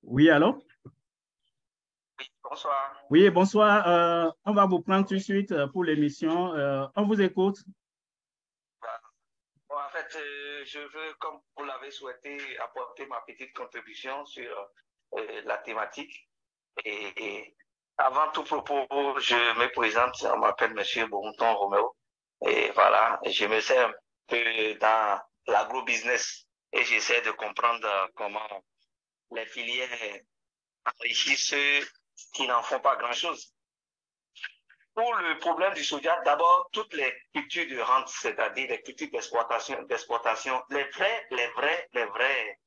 Oui, allô? Oui, bonsoir. Oui, bonsoir. On va vous prendre tout de suite pour l'émission. On vous écoute. Bon, en fait, je veux, comme vous l'avez souhaité, apporter ma petite contribution sur la thématique. Et avant tout propos, je me présente, je m'appelle Monsieur Bonton Roméo. Et voilà, je me sers un peu dans l'agro-business et j'essaie de comprendre comment les filières enrichissent ceux qui n'en font pas grand-chose. Pour le problème du soja, d'abord, toutes les cultures de rente, c'est-à-dire les cultures d'exportation, les vrais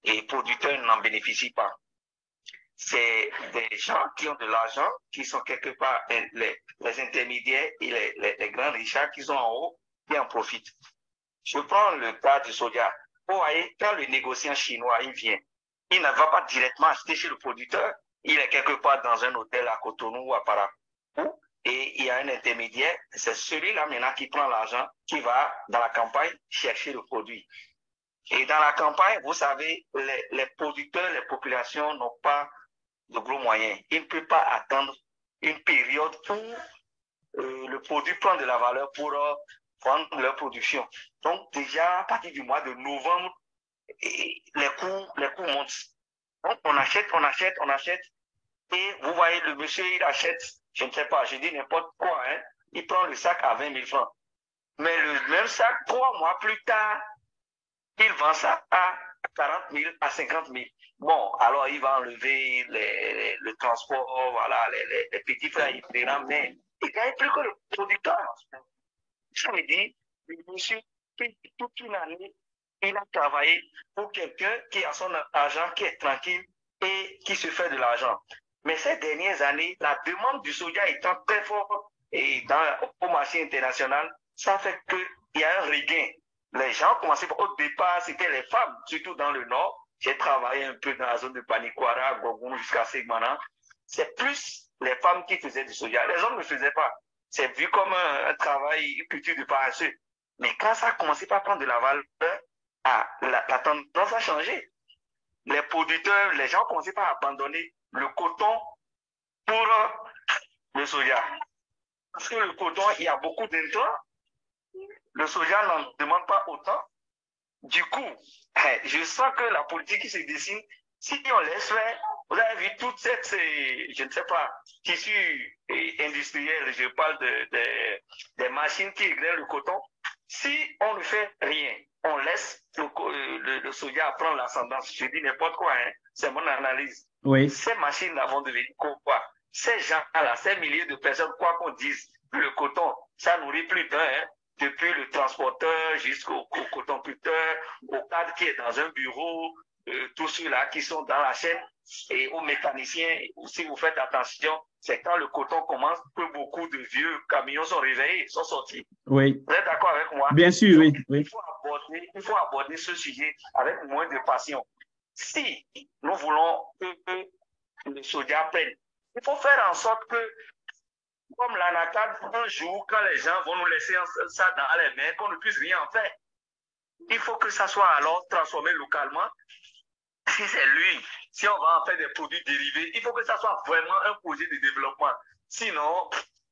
et producteurs n'en bénéficient pas. C'est des gens qui ont de l'argent, qui sont quelque part les intermédiaires et les grands richards qui sont en haut, qui en profitent. Je prends le cas du soja. Vous voyez, quand le négociant chinois il vient, il ne va pas directement acheter chez le producteur, il est quelque part dans un hôtel à Cotonou ou à Parakou, et il y a un intermédiaire, c'est celui-là maintenant qui prend l'argent, qui va dans la campagne chercher le produit. Et dans la campagne, vous savez, les producteurs, les populations n'ont pas de gros moyens. Ils ne peuvent pas attendre une période où le produit prend de la valeur pour vendre leur production. Donc déjà, à partir du mois de novembre, les coûts montent. Donc on achète. Et vous voyez, le monsieur, il achète, je ne sais pas, je dis n'importe quoi, hein, il prend le sac à 20 000 francs. Mais le même sac, 3 mois plus tard, il vend ça à 40 000, à 50 000. Bon, alors il va enlever le transport, voilà, les petits frais, mais il gagne plus que le producteur. Ça veut dire, le monsieur, toute une année, il a travaillé pour quelqu'un qui a son argent, qui est tranquille et qui se fait de l'argent. Mais ces dernières années, la demande du soja étant très forte et au marché international, ça fait qu'il y a un regain. Les gens ont commencé, au départ, c'était les femmes, surtout dans le nord. J'ai travaillé un peu dans la zone de Panikwara, Gogoum, jusqu'à Segmana. C'est plus les femmes qui faisaient du soja. Les hommes ne faisaient pas. C'est vu comme un travail, une culture de paresseux. Mais quand ça a commencé par prendre de la valeur, la tendance a changé. Les producteurs, les gens ont commencé par abandonner le coton pour le soja. Parce que le coton, il y a beaucoup d'intrants. Le soja n'en demande pas autant. Du coup, je sens que la politique qui se dessine, si on laisse faire, vous avez vu toute cette, je ne sais pas, tissu industriel, je parle des machines qui égrènent le coton. Si on ne fait rien, on laisse le soja prendre l'ascendance. Je dis n'importe quoi, hein, c'est mon analyse. Oui. Ces machines-là vont devenir quoi? Ces gens-là, ces milliers de personnes, quoi qu'on dise, le coton, ça nourrit plus d'un, hein, depuis le transporteur jusqu'au cotonculteur, au cadre qui est dans un bureau, tous ceux-là qui sont dans la chaîne, et aux mécaniciens, si vous faites attention, c'est quand le coton commence que beaucoup de vieux camions sont réveillés, sont sortis. Oui. Vous êtes d'accord avec moi? Bien sûr, oui. Oui. Il faut aborder ce sujet avec moins de passion. Si nous voulons que le soja prenne, il faut faire en sorte que, comme l'anacade, un jour, quand les gens vont nous laisser ça dans les mains, qu'on ne puisse rien en faire. Il faut que ça soit alors transformé localement. Si c'est lui, si on va en faire des produits dérivés, il faut que ça soit vraiment un projet de développement. Sinon,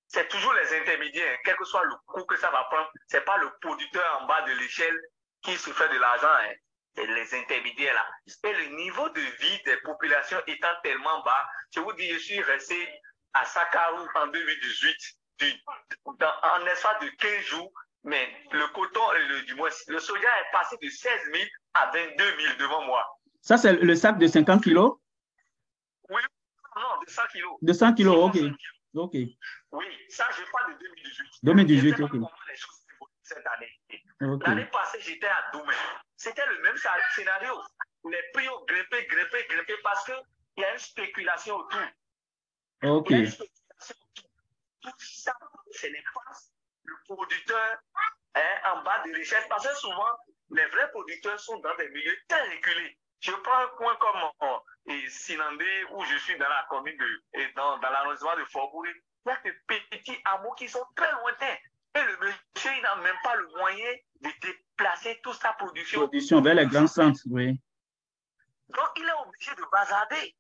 c'est toujours les intermédiaires, quel que soit le coût que ça va prendre. Ce n'est pas le producteur en bas de l'échelle qui se fait de l'argent, hein. C'est les intermédiaires là. Et le niveau de vie des populations étant tellement bas, je vous dis, je suis resté à Sakarou en 2018, en espace de 15 jours, mais le coton, du moins, le soja est passé de 16 000 à 22 000 devant moi. Ça, c'est le sac de 50 kilos? Oui, non, de 100 kilos. De 100 kilos, ok. Ok. Oui, ça, je parle de 2018. 2018, ok. Comment les choses évoluent cette année. Okay. L'année passée, j'étais à Doumé. C'était le même scénario. Les prix ont grimpé parce qu'il y a une spéculation autour. Ok. Il y a une spéculation autour. Tout ça, ce n'est pas le producteur, hein, en bas de l'échelle. Parce que souvent, les vrais producteurs sont dans des milieux très reculés. Je prends un coin comme Sinandé, où je suis dans la commune dans l'arrondissement de Fort-Bourg. Il y a des petits hameaux qui sont très lointains. Et le monsieur, il n'a même pas le moyen de déplacer toute sa production. Production vers les grands centres, oui. Donc, il est obligé de bazarder.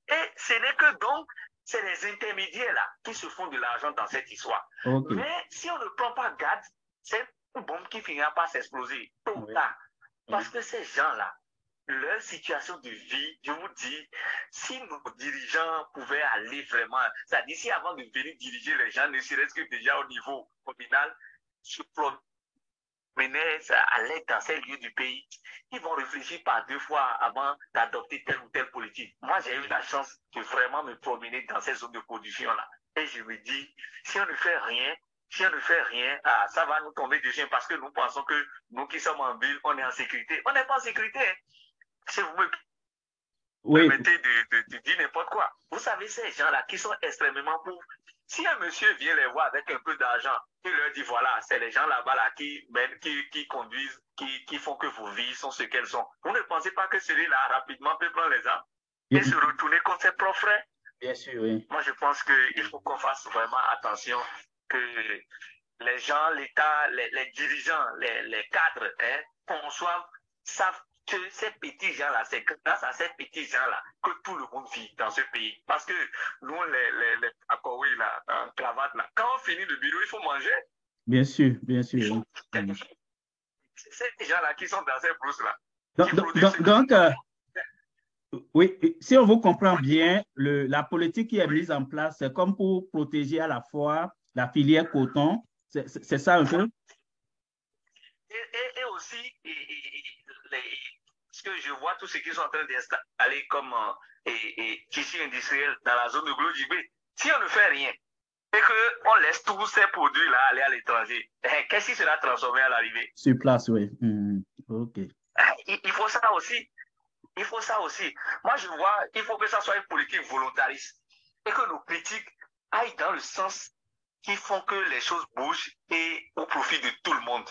Et ce n'est que donc, c'est les intermédiaires là qui se font de l'argent dans cette histoire. Okay. Mais si on ne prend pas garde, c'est une bombe qui finira par s'exploser tôt ou tard. Parce que ces gens-là, leur situation de vie, je vous dis, si nos dirigeants pouvaient aller vraiment, c'est-à-dire si avant de venir diriger les gens, ne serait-ce que déjà au niveau communal, se promener à l'aide dans ces lieux du pays, ils vont réfléchir par deux fois avant d'adopter telle ou telle politique. Moi, j'ai eu la chance de vraiment me promener dans ces zones de production-là. Et je me dis, si on ne fait rien, ça va nous tomber dessus parce que nous pensons que nous qui sommes en ville, on est en sécurité. On n'est pas en sécurité. Hein. Si vous me permettez de dire n'importe quoi. Vous savez, ces gens-là qui sont extrêmement pauvres, si un monsieur vient les voir avec un peu d'argent, il leur dit voilà, c'est les gens là-bas là, qui conduisent, qui font que vos vies sont ce qu'elles sont. Vous ne pensez pas que celui-là rapidement peut prendre les armes et se retourner contre ses propres frères? Bien sûr, oui. Moi, je pense qu'il faut qu'on fasse vraiment attention que les gens, l'État, les dirigeants, les cadres, hein, conçoivent, savent que ces petits gens-là, c'est grâce à ces petits gens-là que tout le monde vit dans ce pays. Parce que nous, les Akouis, là, en cravate, là, quand on finit le bureau, il faut manger. Bien sûr, bien sûr. C'est ces gens-là qui sont dans ces brousses-là. Donc, oui, si on vous comprend bien, la politique qui est mise en place, c'est comme pour protéger à la fois la filière coton. C'est ça un peu? Et aussi, ce que je vois, tous ceux qui sont en train d'installer comme tissu industriel dans la zone de Glodjibé, si on ne fait rien et qu'on laisse tous ces produits-là aller à l'étranger, qu'est-ce qui sera transformé à l'arrivée? Sur place, oui. OK. Il faut ça aussi. Il faut ça aussi. Moi, je vois, il faut que ça soit une politique volontariste et que nos critiques aillent dans le sens qui font que les choses bougent et au profit de tout le monde.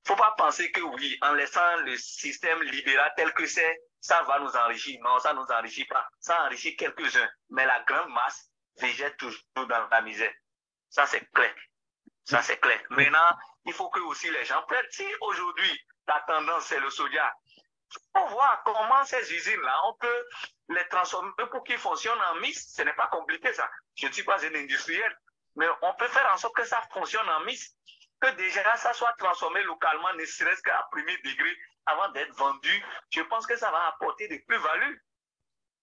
Il ne faut pas penser que oui, en laissant le système libéral tel que c'est, ça va nous enrichir. Non, ça ne nous enrichit pas. Ça enrichit quelques-uns. Mais la grande masse végète toujours dans la misère. Ça, c'est clair. Ça, c'est clair. Maintenant, il faut que aussi les gens prennent. Si aujourd'hui, la tendance, c'est le soja, il faut voir comment ces usines-là, on peut les transformer pour qu'ils fonctionnent en mix. Ce n'est pas compliqué, ça. Je ne suis pas un industriel. Mais on peut faire en sorte que ça fonctionne en mix. Que déjà ça soit transformé localement, ne serait-ce qu'à premier degré, avant d'être vendu. Je pense que ça va apporter des plus-values.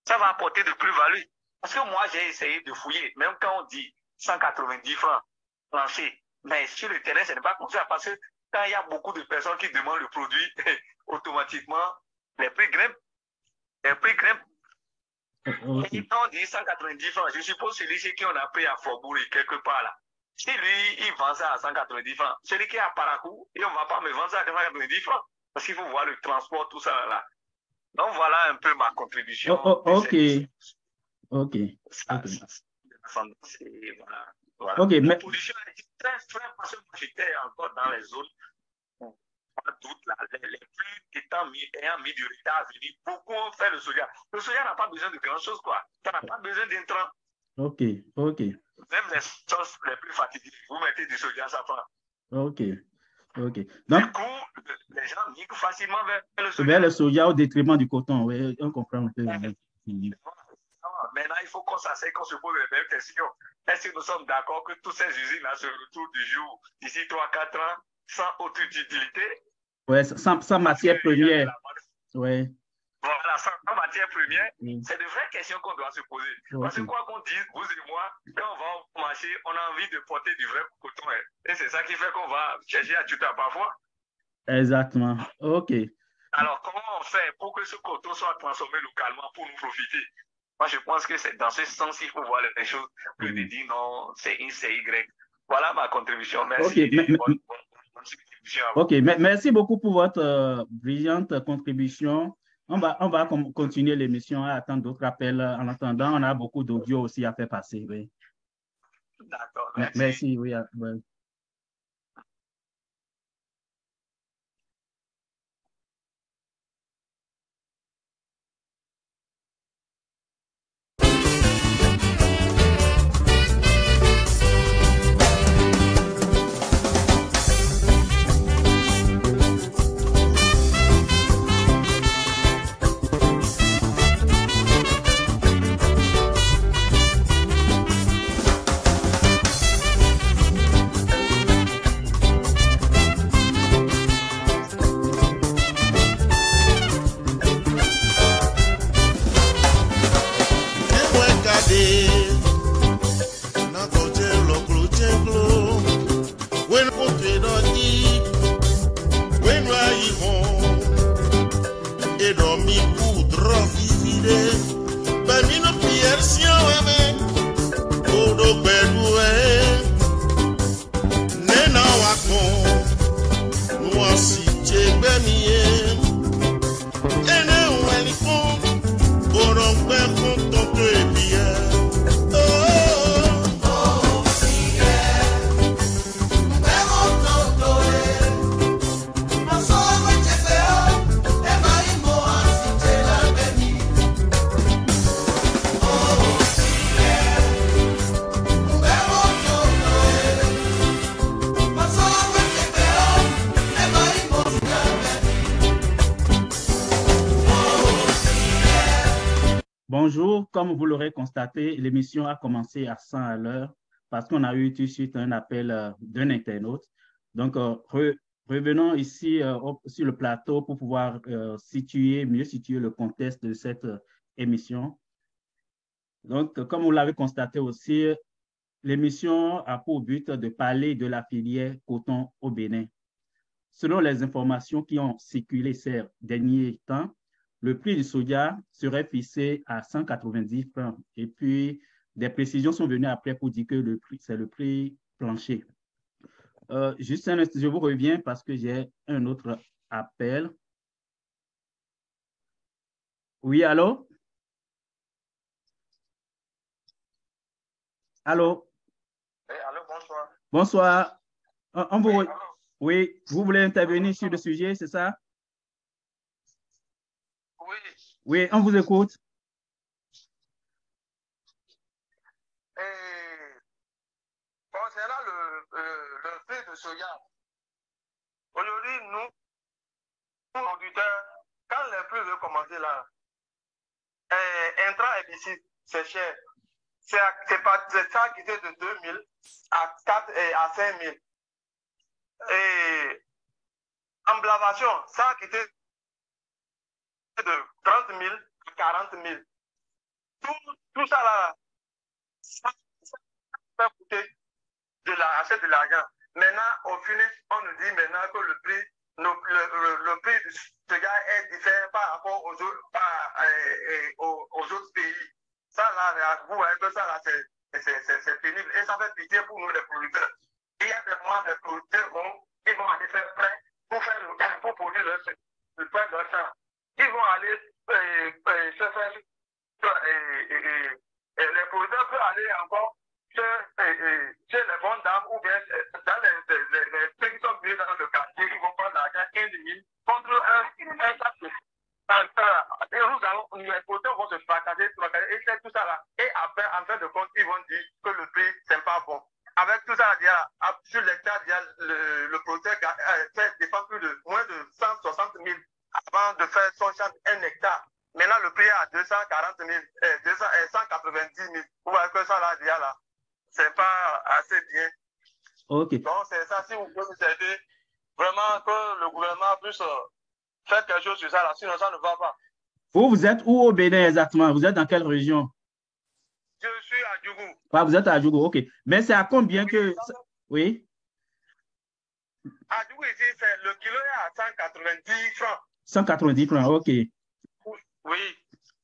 Ça va apporter des plus-values. Parce que moi, j'ai essayé de fouiller. Même quand on dit 190 francs plancher, mais sur le terrain, ce n'est pas comme ça. Parce que quand il y a beaucoup de personnes qui demandent le produit, automatiquement, les prix grimpent. Les prix grimpent. Et quand on dit 190 francs, je suppose celui qui on a pris à Faubourg et quelque part là. Si lui, il vend ça à 190 francs, celui qui est à Paracou, il ne va pas me vendre ça à 190 francs. Parce qu'il faut voir le transport, tout ça là. Donc voilà un peu ma contribution. OK. Voilà. OK, la position est très très parce que j'étais encore dans les zones où, pas de doute, là, les plus ayant mis du retard à venir, beaucoup ont fait le soja. Le soja n'a pas besoin de grand chose, quoi. Ça n'a pas besoin d'intrants. OK. Même les choses les plus fatiguées, vous mettez du soja, ça prend. OK. Donc, du coup, les gens migrent facilement vers le soja. Vers le soja au détriment du coton, oui, on comprend un peu. Maintenant, il faut qu'on s'asseye, qu'on se pose les mêmes questions. Est-ce que nous sommes d'accord que toutes ces usines-là se retrouvent du jour d'ici 3-4 ans sans autre utilité? Oui, sans matière première. Oui. Voilà, sans matière première, c'est de vraies questions qu'on doit se poser. Parce que quoi qu'on dise, vous et moi, quand on va au marché, on a envie de porter du vrai coton. Et c'est ça qui fait qu'on va chercher à tuer parfois. Exactement. OK. Alors, comment on fait pour que ce coton soit transformé localement pour nous profiter? Moi, je pense que c'est dans ce sens qu'il faut voir les choses que de dire non, c'est X, c'est Y. Voilà ma contribution. Merci. OK, merci beaucoup pour votre brillante contribution. On va continuer l'émission à attendre d'autres appels. En attendant, on a beaucoup d'audio aussi à faire passer. Oui. D'accord. Merci. Oui. Bonjour, comme vous l'aurez constaté, l'émission a commencé à 100 à l'heure parce qu'on a eu tout de suite un appel d'un internaute. Donc, revenons ici sur le plateau pour pouvoir mieux situer le contexte de cette émission. Donc, comme vous l'avez constaté aussi, l'émission a pour but de parler de la filière coton au Bénin. Selon les informations qui ont circulé ces derniers temps, le prix du soja serait fixé à 190 francs. Et puis, des précisions sont venues après pour dire que c'est le prix plancher. Juste un instant, je vous reviens parce que j'ai un autre appel. Oui, allô? Allô? Oui, allô, bonsoir. Bonsoir. Oui, allô? Oui, vous voulez intervenir sur le sujet, c'est ça? Oui. Oui, on vous écoute. Et concernant le prix de soja, aujourd'hui, nous, producteurs, quand les prix vont commencer là, intrant herbicide, c'est cher. C'est ça qui était de 2000 à 4 et à 5000. Et emblavation, ça qui était de 30 000 à 40 000. Tout ça là, ça fait coûter de l'argent. Maintenant, au finish, on nous dit maintenant que le prix, le prix de ce gars est différent par rapport aux autres pays. Ça là, vous voyez que ça là, c'est pénible. Et ça fait pitié pour nous les producteurs. Il y a des moments, les producteurs ils vont aller faire prêt pour produire le prêt de leur champ. Ils vont aller se faire les producteurs peuvent aller encore chez les bonnes dames ou bien dans les ceux qui sont venus dans le quartier, ils vont prendre l'argent 15 000 contre un sac de les producteurs vont se fracasser, et c'est tout ça là. Et après, en fin de compte, ils vont dire que le prix, c'est pas bon. Avec tout ça, sur l'hectare, le producteur défend moins de 160 000 avant de faire son champ 1 hectare. Maintenant, le prix est à 240 000, 190 000. Vous voyez que ça là, c'est pas assez bien. OK. Donc, c'est ça, si vous pouvez nous aider, vraiment que le gouvernement puisse faire quelque chose sur ça là, sinon ça ne va pas. Vous êtes où au Bénin exactement? Vous êtes dans quelle région? Je suis à Djougou. Ah, vous êtes à Djougou, OK. Mais c'est à combien que... Oui? À Djougou, ici, le kilo est à 190 francs. 190 francs, OK. Oui.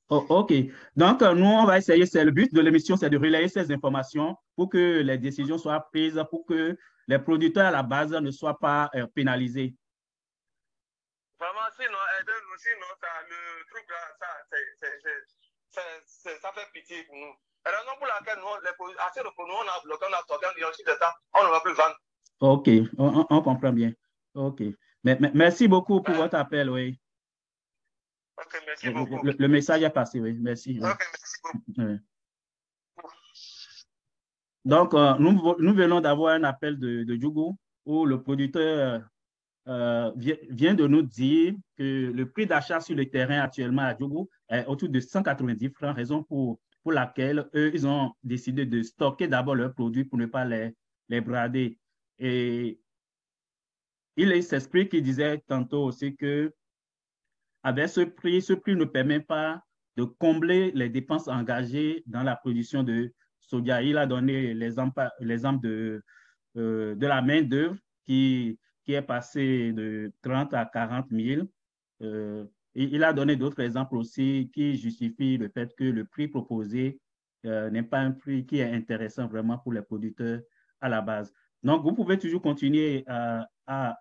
Oh, OK. Donc, nous, on va essayer, c'est le but de l'émission, c'est de relayer ces informations pour que les décisions soient prises, pour que les producteurs à la base ne soient pas pénalisés. Vraiment, sinon, aidez-nous, sinon, le truc là, ça fait pitié pour nous. La raison pour laquelle nous, assez de produits, on a bloqué, on a stocké, on dit ensuite de ça, on ne va plus vendre. OK, on comprend bien. OK. Merci beaucoup pour votre appel, oui. OK, merci beaucoup. Le message est passé, oui. Merci. OK, merci beaucoup. Oui. Donc, nous venons d'avoir un appel de Djougou où le producteur vient de nous dire que le prix d'achat sur le terrain actuellement à Djougou est autour de 190 francs, raison pour laquelle eux, ils ont décidé de stocker d'abord leurs produits pour ne pas les brader. Et il s'explique, il disait tantôt aussi que avec ce prix ne permet pas de combler les dépenses engagées dans la production de soja. Il a donné l'exemple de la main-d'œuvre qui est passée de 30 à 40 000. Et il a donné d'autres exemples aussi qui justifient le fait que le prix proposé n'est pas un prix qui est intéressant vraiment pour les producteurs à la base. Donc, vous pouvez toujours continuer à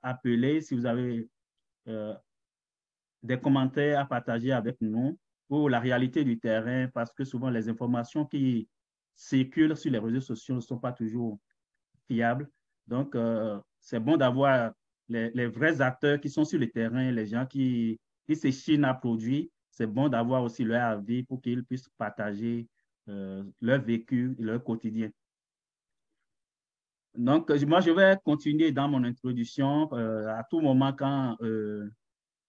appeler si vous avez des commentaires à partager avec nous pour la réalité du terrain, parce que souvent les informations qui circulent sur les réseaux sociaux ne sont pas toujours fiables. Donc, c'est bon d'avoir les vrais acteurs qui sont sur le terrain, les gens qui s'échinent à produire. C'est bon d'avoir aussi leur avis pour qu'ils puissent partager leur vécu et leur quotidien. Donc, moi, je vais continuer dans mon introduction. À tout moment, quand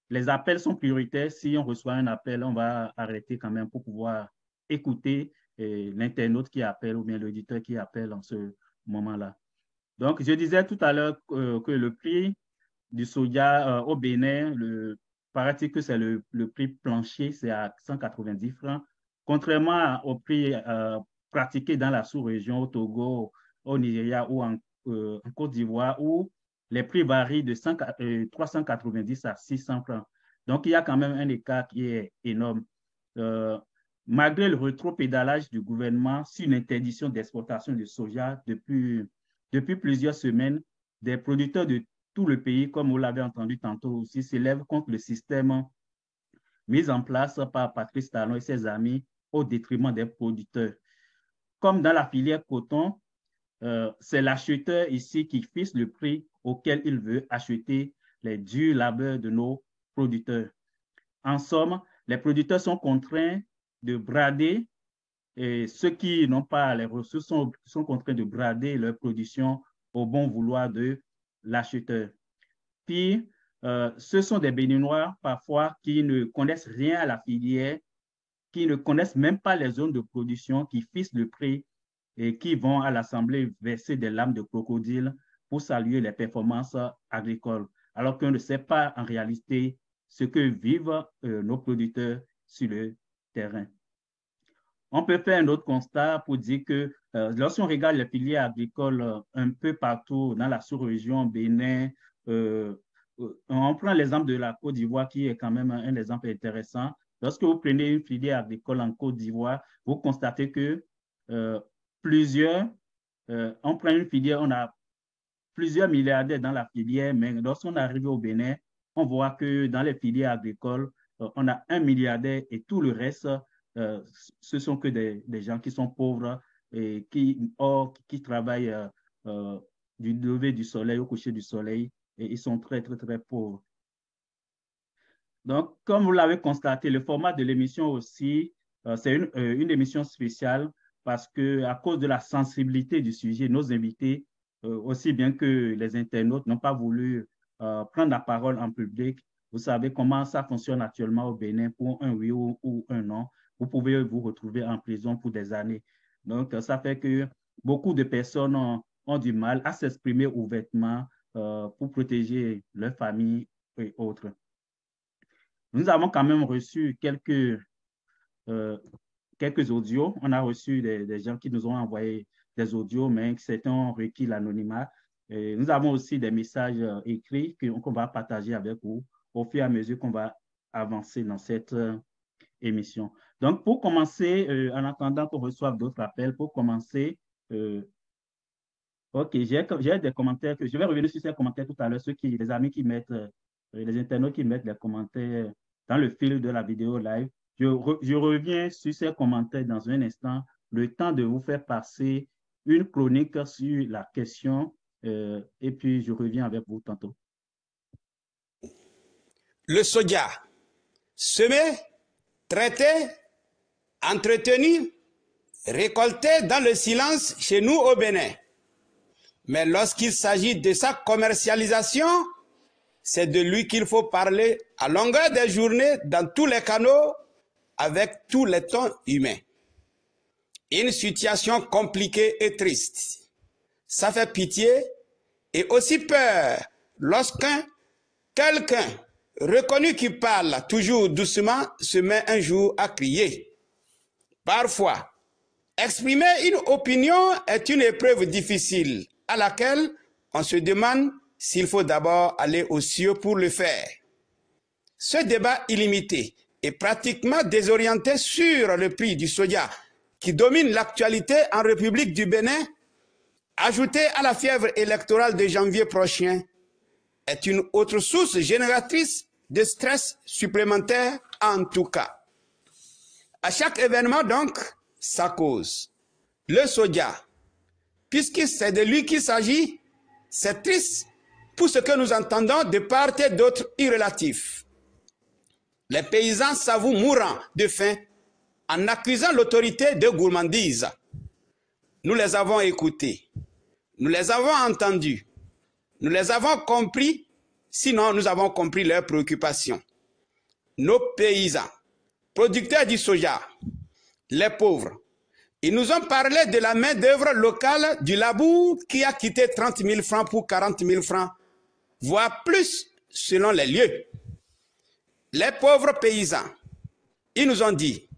les appels sont prioritaires, si on reçoit un appel, on va arrêter quand même pour pouvoir écouter l'internaute qui appelle ou bien l'auditeur qui appelle en ce moment-là. Donc, je disais tout à l'heure que le prix du soja au Bénin, paraît-il que c'est le prix plancher, c'est à 190 francs, contrairement au prix pratiqué dans la sous-région, au Togo, au Nigeria ou en Côte d'Ivoire, où les prix varient de 390 à 600 francs. Donc, il y a quand même un écart qui est énorme. Malgré le rétropédalage du gouvernement sur l'interdiction d'exportation de soja depuis plusieurs semaines, des producteurs de tout le pays, comme vous l'avez entendu tantôt aussi, s'élèvent contre le système mis en place par Patrice Talon et ses amis au détriment des producteurs. Comme dans la filière coton, c'est l'acheteur ici qui fixe le prix auquel il veut acheter les durs labeurs de nos producteurs. En somme, les producteurs sont contraints de brader et ceux qui n'ont pas les ressources sont contraints de brader leur production au bon vouloir de l'acheteur. Puis, ce sont des Béninois parfois qui ne connaissent rien à la filière, qui ne connaissent même pas les zones de production, qui fixent le prix et qui vont à l'Assemblée verser des larmes de crocodile pour saluer les performances agricoles, alors qu'on ne sait pas en réalité ce que vivent nos producteurs sur le terrain. On peut faire un autre constat pour dire que lorsqu'on regarde les filières agricoles un peu partout dans la sous-région, Bénin, on prend l'exemple de la Côte d'Ivoire qui est quand même un exemple intéressant. Lorsque vous prenez une filière agricole en Côte d'Ivoire, vous constatez que on prend une filière, on a plusieurs milliardaires dans la filière, mais lorsqu'on arrive au Bénin, on voit que dans les filières agricoles, on a 1 milliardaire et tout le reste, ce sont que des gens qui sont pauvres et qui travaillent du lever du soleil au coucher du soleil et ils sont très, très, très pauvres. Donc, comme vous l'avez constaté, le format de l'émission aussi, c'est une émission spéciale parce qu'à cause de la sensibilité du sujet, nos invités, aussi bien que les internautes, n'ont pas voulu prendre la parole en public. Vous savez comment ça fonctionne actuellement au Bénin pour un oui ou un non. Vous pouvez vous retrouver en prison pour des années. Donc, ça fait que beaucoup de personnes ont du mal à s'exprimer ouvertement pour protéger leur famille et autres. Nous avons quand même reçu quelques audios. On a reçu des gens qui nous ont envoyé des audios, mais certains ont requis l'anonymat. Nous avons aussi des messages écrits qu'on va partager avec vous au fur et à mesure qu'on va avancer dans cette émission. Donc, pour commencer, en attendant qu'on reçoive d'autres appels, pour commencer, OK, j'ai des commentaires je vais revenir sur ces commentaires tout à l'heure, les amis qui mettent, les internautes qui mettent les commentaires dans le fil de la vidéo live. Je reviens sur ces commentaires dans un instant, le temps de vous faire passer une chronique sur la question et puis je reviens avec vous tantôt. Le soja, semé, traité, entretenu, récolté dans le silence chez nous au Bénin. Mais lorsqu'il s'agit de sa commercialisation, c'est de lui qu'il faut parler à longueur des journées dans tous les canaux avec tous les tons humains. Une situation compliquée et triste. Ça fait pitié et aussi peur lorsqu'un quelqu'un reconnu qui parle toujours doucement se met un jour à crier. Parfois, exprimer une opinion est une épreuve difficile à laquelle on se demande s'il faut d'abord aller aux cieux pour le faire. Ce débat illimité est pratiquement désorienté sur le prix du soja qui domine l'actualité en République du Bénin, ajouté à la fièvre électorale de janvier prochain, est une autre source génératrice de stress supplémentaire en tout cas. À chaque événement donc, sa cause. Le soja, puisque c'est de lui qu'il s'agit, c'est triste pour ce que nous entendons de part et d'autre irrélatif. Les paysans s'avouent mourants de faim en accusant l'autorité de gourmandise. Nous les avons écoutés, nous les avons entendus, nous les avons compris, sinon nous avons compris leurs préoccupations. Nos paysans, producteurs du soja, les pauvres. Ils nous ont parlé de la main-d'œuvre locale du labour qui a quitté 30 000 francs pour 40 000 francs, voire plus selon les lieux. Les pauvres paysans, ils nous ont dit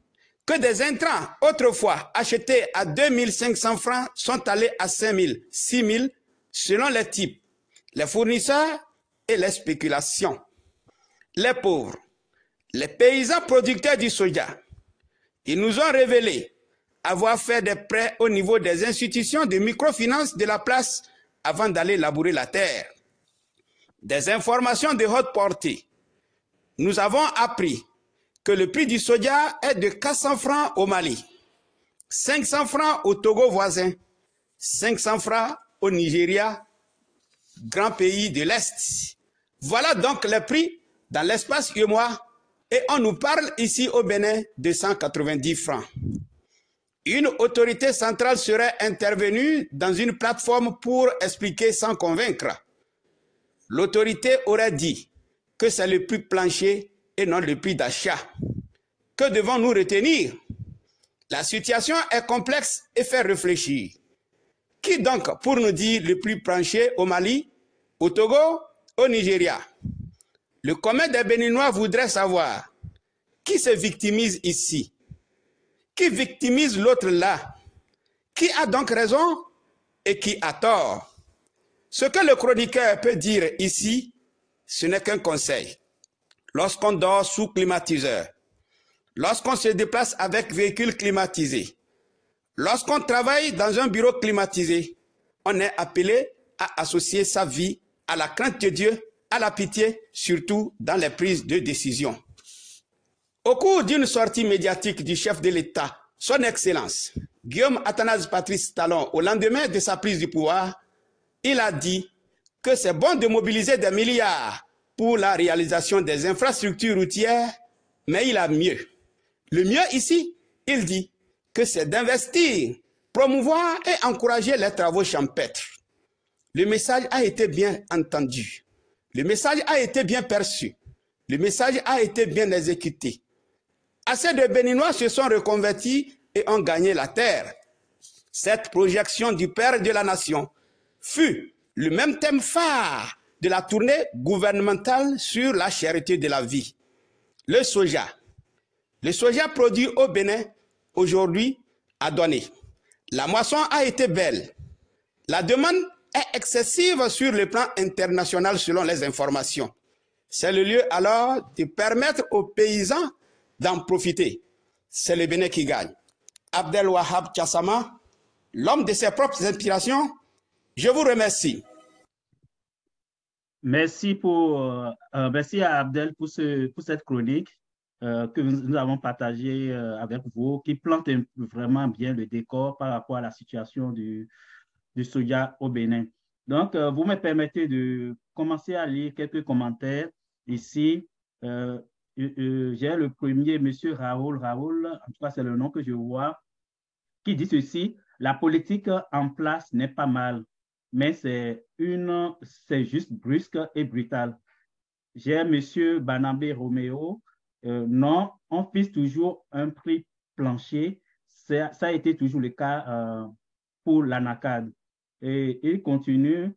que des intrants autrefois achetés à 2 500 francs sont allés à 5 000, 6 000 selon les types, les fournisseurs et les spéculations. Les pauvres, les paysans producteurs du soja, ils nous ont révélé avoir fait des prêts au niveau des institutions de microfinance de la place avant d'aller labourer la terre. Des informations de haute portée. Nous avons appris que le prix du soja est de 400 francs au Mali, 500 francs au Togo voisin, 500 francs au Nigeria, grand pays de l'Est. Voilà donc les prix dans l'espace UEMOA et on nous parle ici au Bénin de 190 francs. Une autorité centrale serait intervenue dans une plateforme pour expliquer sans convaincre. L'autorité aurait dit que c'est le prix plancher et non le prix d'achat. Que devons-nous retenir? La situation est complexe et fait réfléchir. Qui donc pour nous dire le prix plancher au Mali, au Togo, au Nigeria? Le commun des Béninois voudrait savoir qui se victimise ici, qui victimise l'autre là, qui a donc raison et qui a tort. Ce que le chroniqueur peut dire ici, ce n'est qu'un conseil. Lorsqu'on dort sous climatiseur, lorsqu'on se déplace avec véhicule climatisé, lorsqu'on travaille dans un bureau climatisé, on est appelé à associer sa vie à la crainte de Dieu, à la pitié, surtout dans les prises de décision. Au cours d'une sortie médiatique du chef de l'État, son Excellence, Guillaume Athanase Patrice Talon, au lendemain de sa prise du pouvoir, il a dit que c'est bon de mobiliser des milliards pour la réalisation des infrastructures routières, mais il a mieux. Le mieux ici, il dit que c'est d'investir, promouvoir et encourager les travaux champêtres. Le message a été bien entendu. Le message a été bien perçu. Le message a été bien exécuté. Assez de Béninois se sont reconvertis et ont gagné la terre. Cette projection du Père de la Nation fut le même thème phare de la tournée gouvernementale sur la cherté de la vie. Le soja. Le soja produit au Bénin aujourd'hui a donné. La moisson a été belle. La demande est excessive sur le plan international selon les informations. C'est le lieu alors de permettre aux paysans d'en profiter. C'est le Bénin qui gagne. Abdel Wahab Tchassama, l'homme de ses propres inspirations, je vous remercie. Merci à Abdel pour cette chronique que nous avons partagée avec vous, qui plante vraiment bien le décor par rapport à la situation du soja au Bénin. Donc, vous me permettez de commencer à lire quelques commentaires ici. J'ai le premier, M. Raoul, en tout cas c'est le nom que je vois, qui dit ceci: la politique en place n'est pas mal, mais c'est juste brusque et brutal. J'ai M. Banambé Roméo, non, on fixe toujours un prix plancher, ça a été toujours le cas pour l'ANACAD. Et il continue,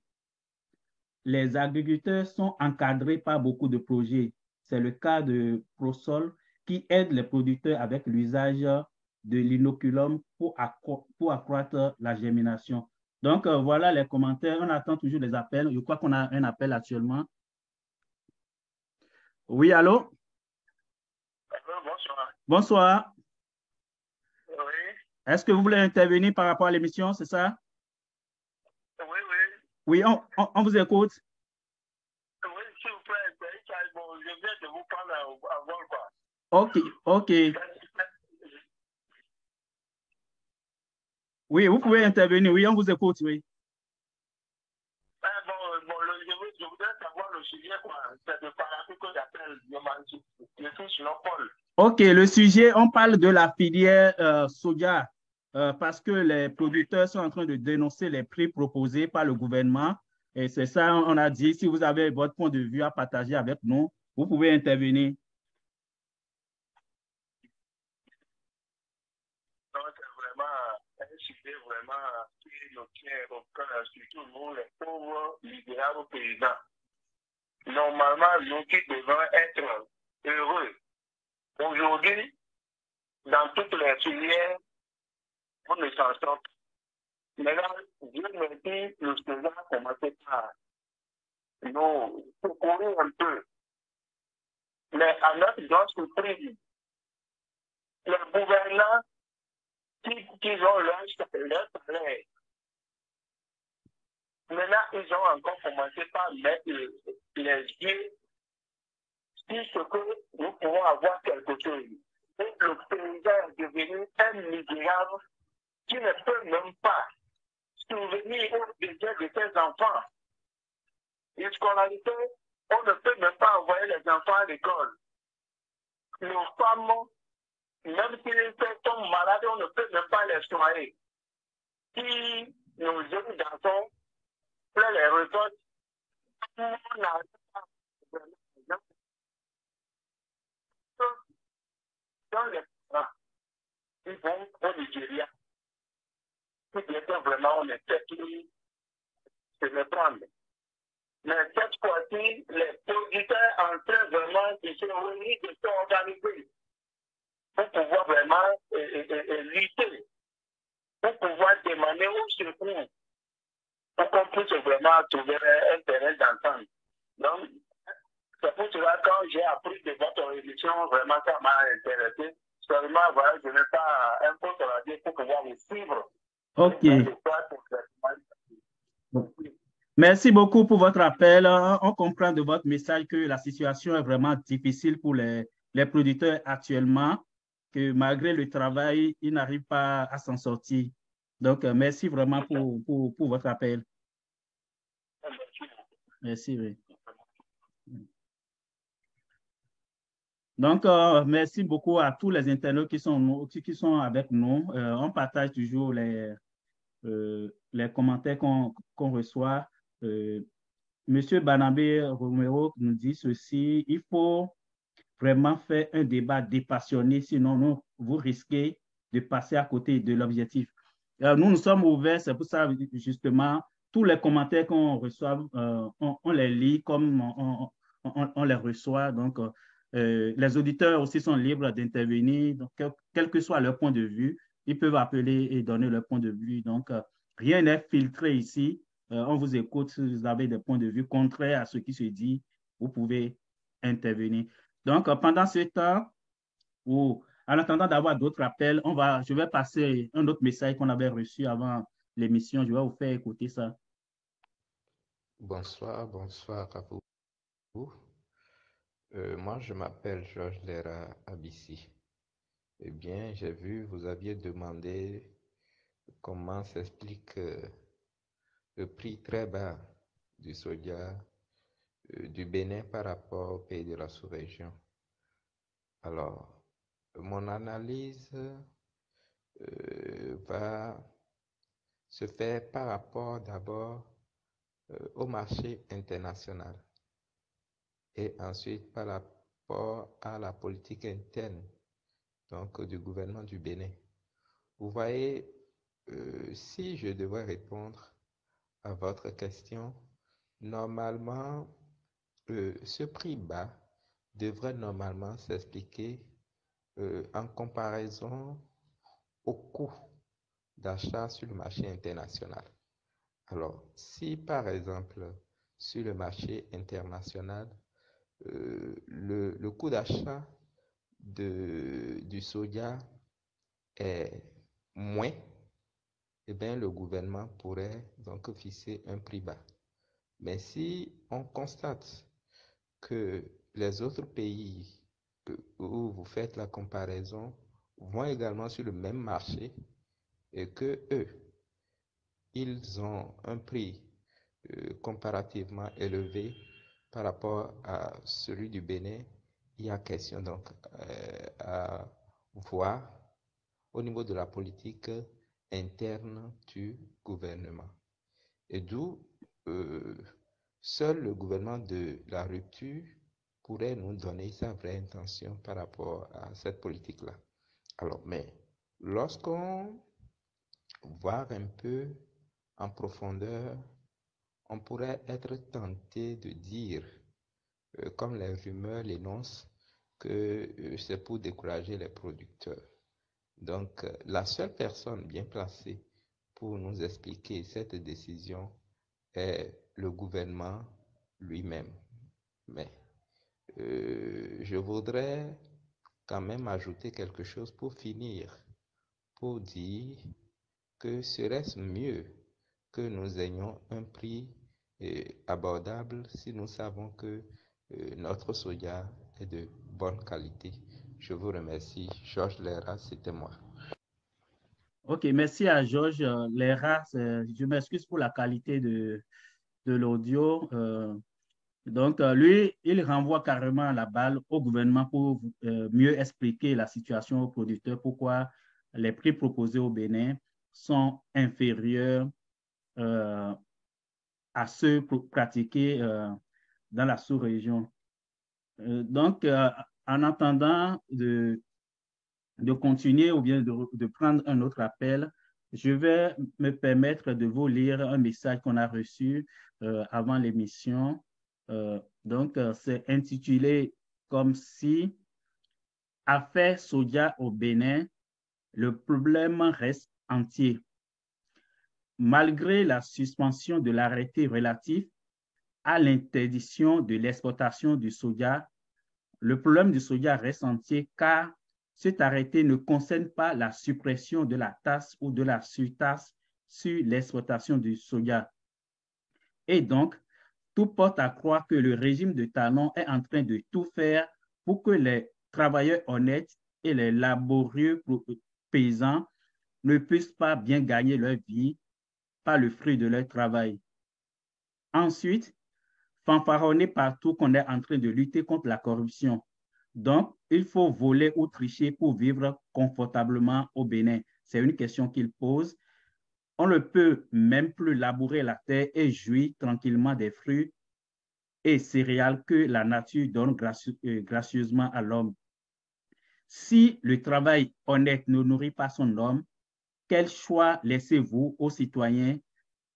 les agriculteurs sont encadrés par beaucoup de projets. C'est le cas de ProSol qui aide les producteurs avec l'usage de l'inoculum pour accroître la germination. Donc, voilà les commentaires. On attend toujours les appels. Je crois qu'on a un appel actuellement. Oui, allô? Bonsoir. Bonsoir. Oui. Est-ce que vous voulez intervenir par rapport à l'émission, c'est ça? Oui. Oui, on vous écoute. Oui, s'il vous plaît, bon, je viens de vous prendre avant quoi. OK. Oui, vous pouvez intervenir. Oui, on vous écoute, oui. Je voudrais savoir le sujet, quoi. C'est de parler que j'appelle le fils Paul. OK, le sujet, on parle de la filière soja parce que les producteurs sont en train de dénoncer les prix proposés par le gouvernement. Et c'est ça, on a dit, si vous avez votre point de vue à partager avec nous, vous pouvez intervenir. c'est vraiment un sujet vraiment qui nous tient au cœur, surtout nous, les pauvres misérables paysans. Normalement, nous qui devons être heureux. Aujourd'hui, dans toutes les filières, on ne s'en sort pas. Maintenant, Dieu me dit, le Seigneur a commencé par nous secourir un peu. Mais à notre grande surprise, les gouvernants qui ont leur salaire, maintenant, ils ont encore commencé par mettre les yeux sur ce que nous pouvons avoir quelque chose. Et le paysan est devenu un misérable qui ne peut même pas souvenir aux besoins de ses enfants. Une scolarité, on ne peut même pas envoyer les enfants à l'école. Nos femmes, même s'ils tombent malades, on ne peut même pas les soigner. Si nos jeunes garçons prennent les retraites, on n'a dans les parents, ils vont au Nigeria. Si bien vraiment on était plus se les prendre. Mais cette fois-ci, les producteurs en train vraiment de se réunir, de s'organiser pour pouvoir vraiment lutter, pour pouvoir demander au secours, pour qu'on puisse vraiment trouver un terrain d'entente. Donc, c'est pour cela que quand j'ai appris de votre émission, vraiment ça m'a intéressé. Seulement, voilà, je n'ai pas un peu de radio pour pouvoir vous suivre. OK. Merci beaucoup pour votre appel. On comprend de votre message que la situation est vraiment difficile pour les producteurs actuellement, que malgré le travail, ils n'arrivent pas à s'en sortir. Donc, merci vraiment pour votre appel. Merci, oui. Donc, merci beaucoup à tous les internautes qui sont avec nous. On partage toujours les commentaires qu'on reçoit. Monsieur Barnabé Romero nous dit ceci: il faut vraiment faire un débat dépassionné, sinon vous risquez de passer à côté de l'objectif. Nous sommes ouverts, c'est pour ça justement, tous les commentaires qu'on reçoit, on les lit comme on les reçoit. Donc, les auditeurs aussi sont libres d'intervenir, donc, quel que soit leur point de vue, ils peuvent appeler et donner leur point de vue. Donc, rien n'est filtré ici. On vous écoute, si vous avez des points de vue contraires à ce qui se dit, vous pouvez intervenir. Donc, pendant ce temps, ou en attendant d'avoir d'autres appels, je vais passer un autre message qu'on avait reçu avant l'émission. Je vais vous faire écouter ça. Bonsoir à vous. Moi, je m'appelle Georges Lera Abissi. Eh bien, j'ai vu, vous aviez demandé comment s'explique le prix très bas du soja du Bénin par rapport au pays de la sous-région. Alors, mon analyse va se faire par rapport d'abord au marché international et ensuite par rapport à la politique interne donc du gouvernement du Bénin. Vous voyez, si je devrais répondre à votre question, normalement, ce prix bas devrait normalement s'expliquer en comparaison au coût d'achat sur le marché international. Alors, si par exemple, sur le marché international, le coût d'achat du soja est moins, eh bien, le gouvernement pourrait donc fixer un prix bas. Mais si on constate que les autres pays où vous faites la comparaison vont également sur le même marché et que eux, ils ont un prix comparativement élevé par rapport à celui du Bénin, il y a question donc à voir au niveau de la politique interne du gouvernement. Et d'où seul le gouvernement de la rupture pourrait nous donner sa vraie intention par rapport à cette politique-là. Alors, mais Lorsqu'on voit un peu en profondeur, on pourrait être tenté de dire, comme les rumeurs l'énoncent, que c'est pour décourager les producteurs. Donc, la seule personne bien placée pour nous expliquer cette décision est le gouvernement lui-même. Mais je voudrais quand même ajouter quelque chose pour finir, pour dire que serait-ce mieux que nous ayons un prix abordable si nous savons que notre soja est de bonne qualité. Je vous remercie. Georges Lera, c'était moi. OK, merci à Georges Lera. Je m'excuse pour la qualité de l'audio. Donc, lui, il renvoie carrément la balle au gouvernement pour mieux expliquer la situation aux producteurs, pourquoi les prix proposés au Bénin sont inférieurs euh, à ceux pratiqués dans la sous-région. Donc, en attendant de continuer ou bien de prendre un autre appel, je vais me permettre de vous lire un message qu'on a reçu avant l'émission. Donc, c'est intitulé comme si Affaire Soja au Bénin, le problème reste entier. Malgré la suspension de l'arrêté relatif à l'interdiction de l'exportation du soja, le problème du soja reste entier car cet arrêté ne concerne pas la suppression de la taxe ou de la surtaxe sur l'exportation du soja. Et donc, tout porte à croire que le régime de Talon est en train de tout faire pour que les travailleurs honnêtes et les laborieux paysans ne puissent pas bien gagner leur vie par le fruit de leur travail. Ensuite, fanfaronner partout qu'on est en train de lutter contre la corruption. Donc, il faut voler ou tricher pour vivre confortablement au Bénin. C'est une question qu'il pose. On ne peut même plus labourer la terre et jouir tranquillement des fruits et céréales que la nature donne gracieusement à l'homme. Si le travail honnête ne nourrit pas son homme, quel choix laissez-vous aux citoyens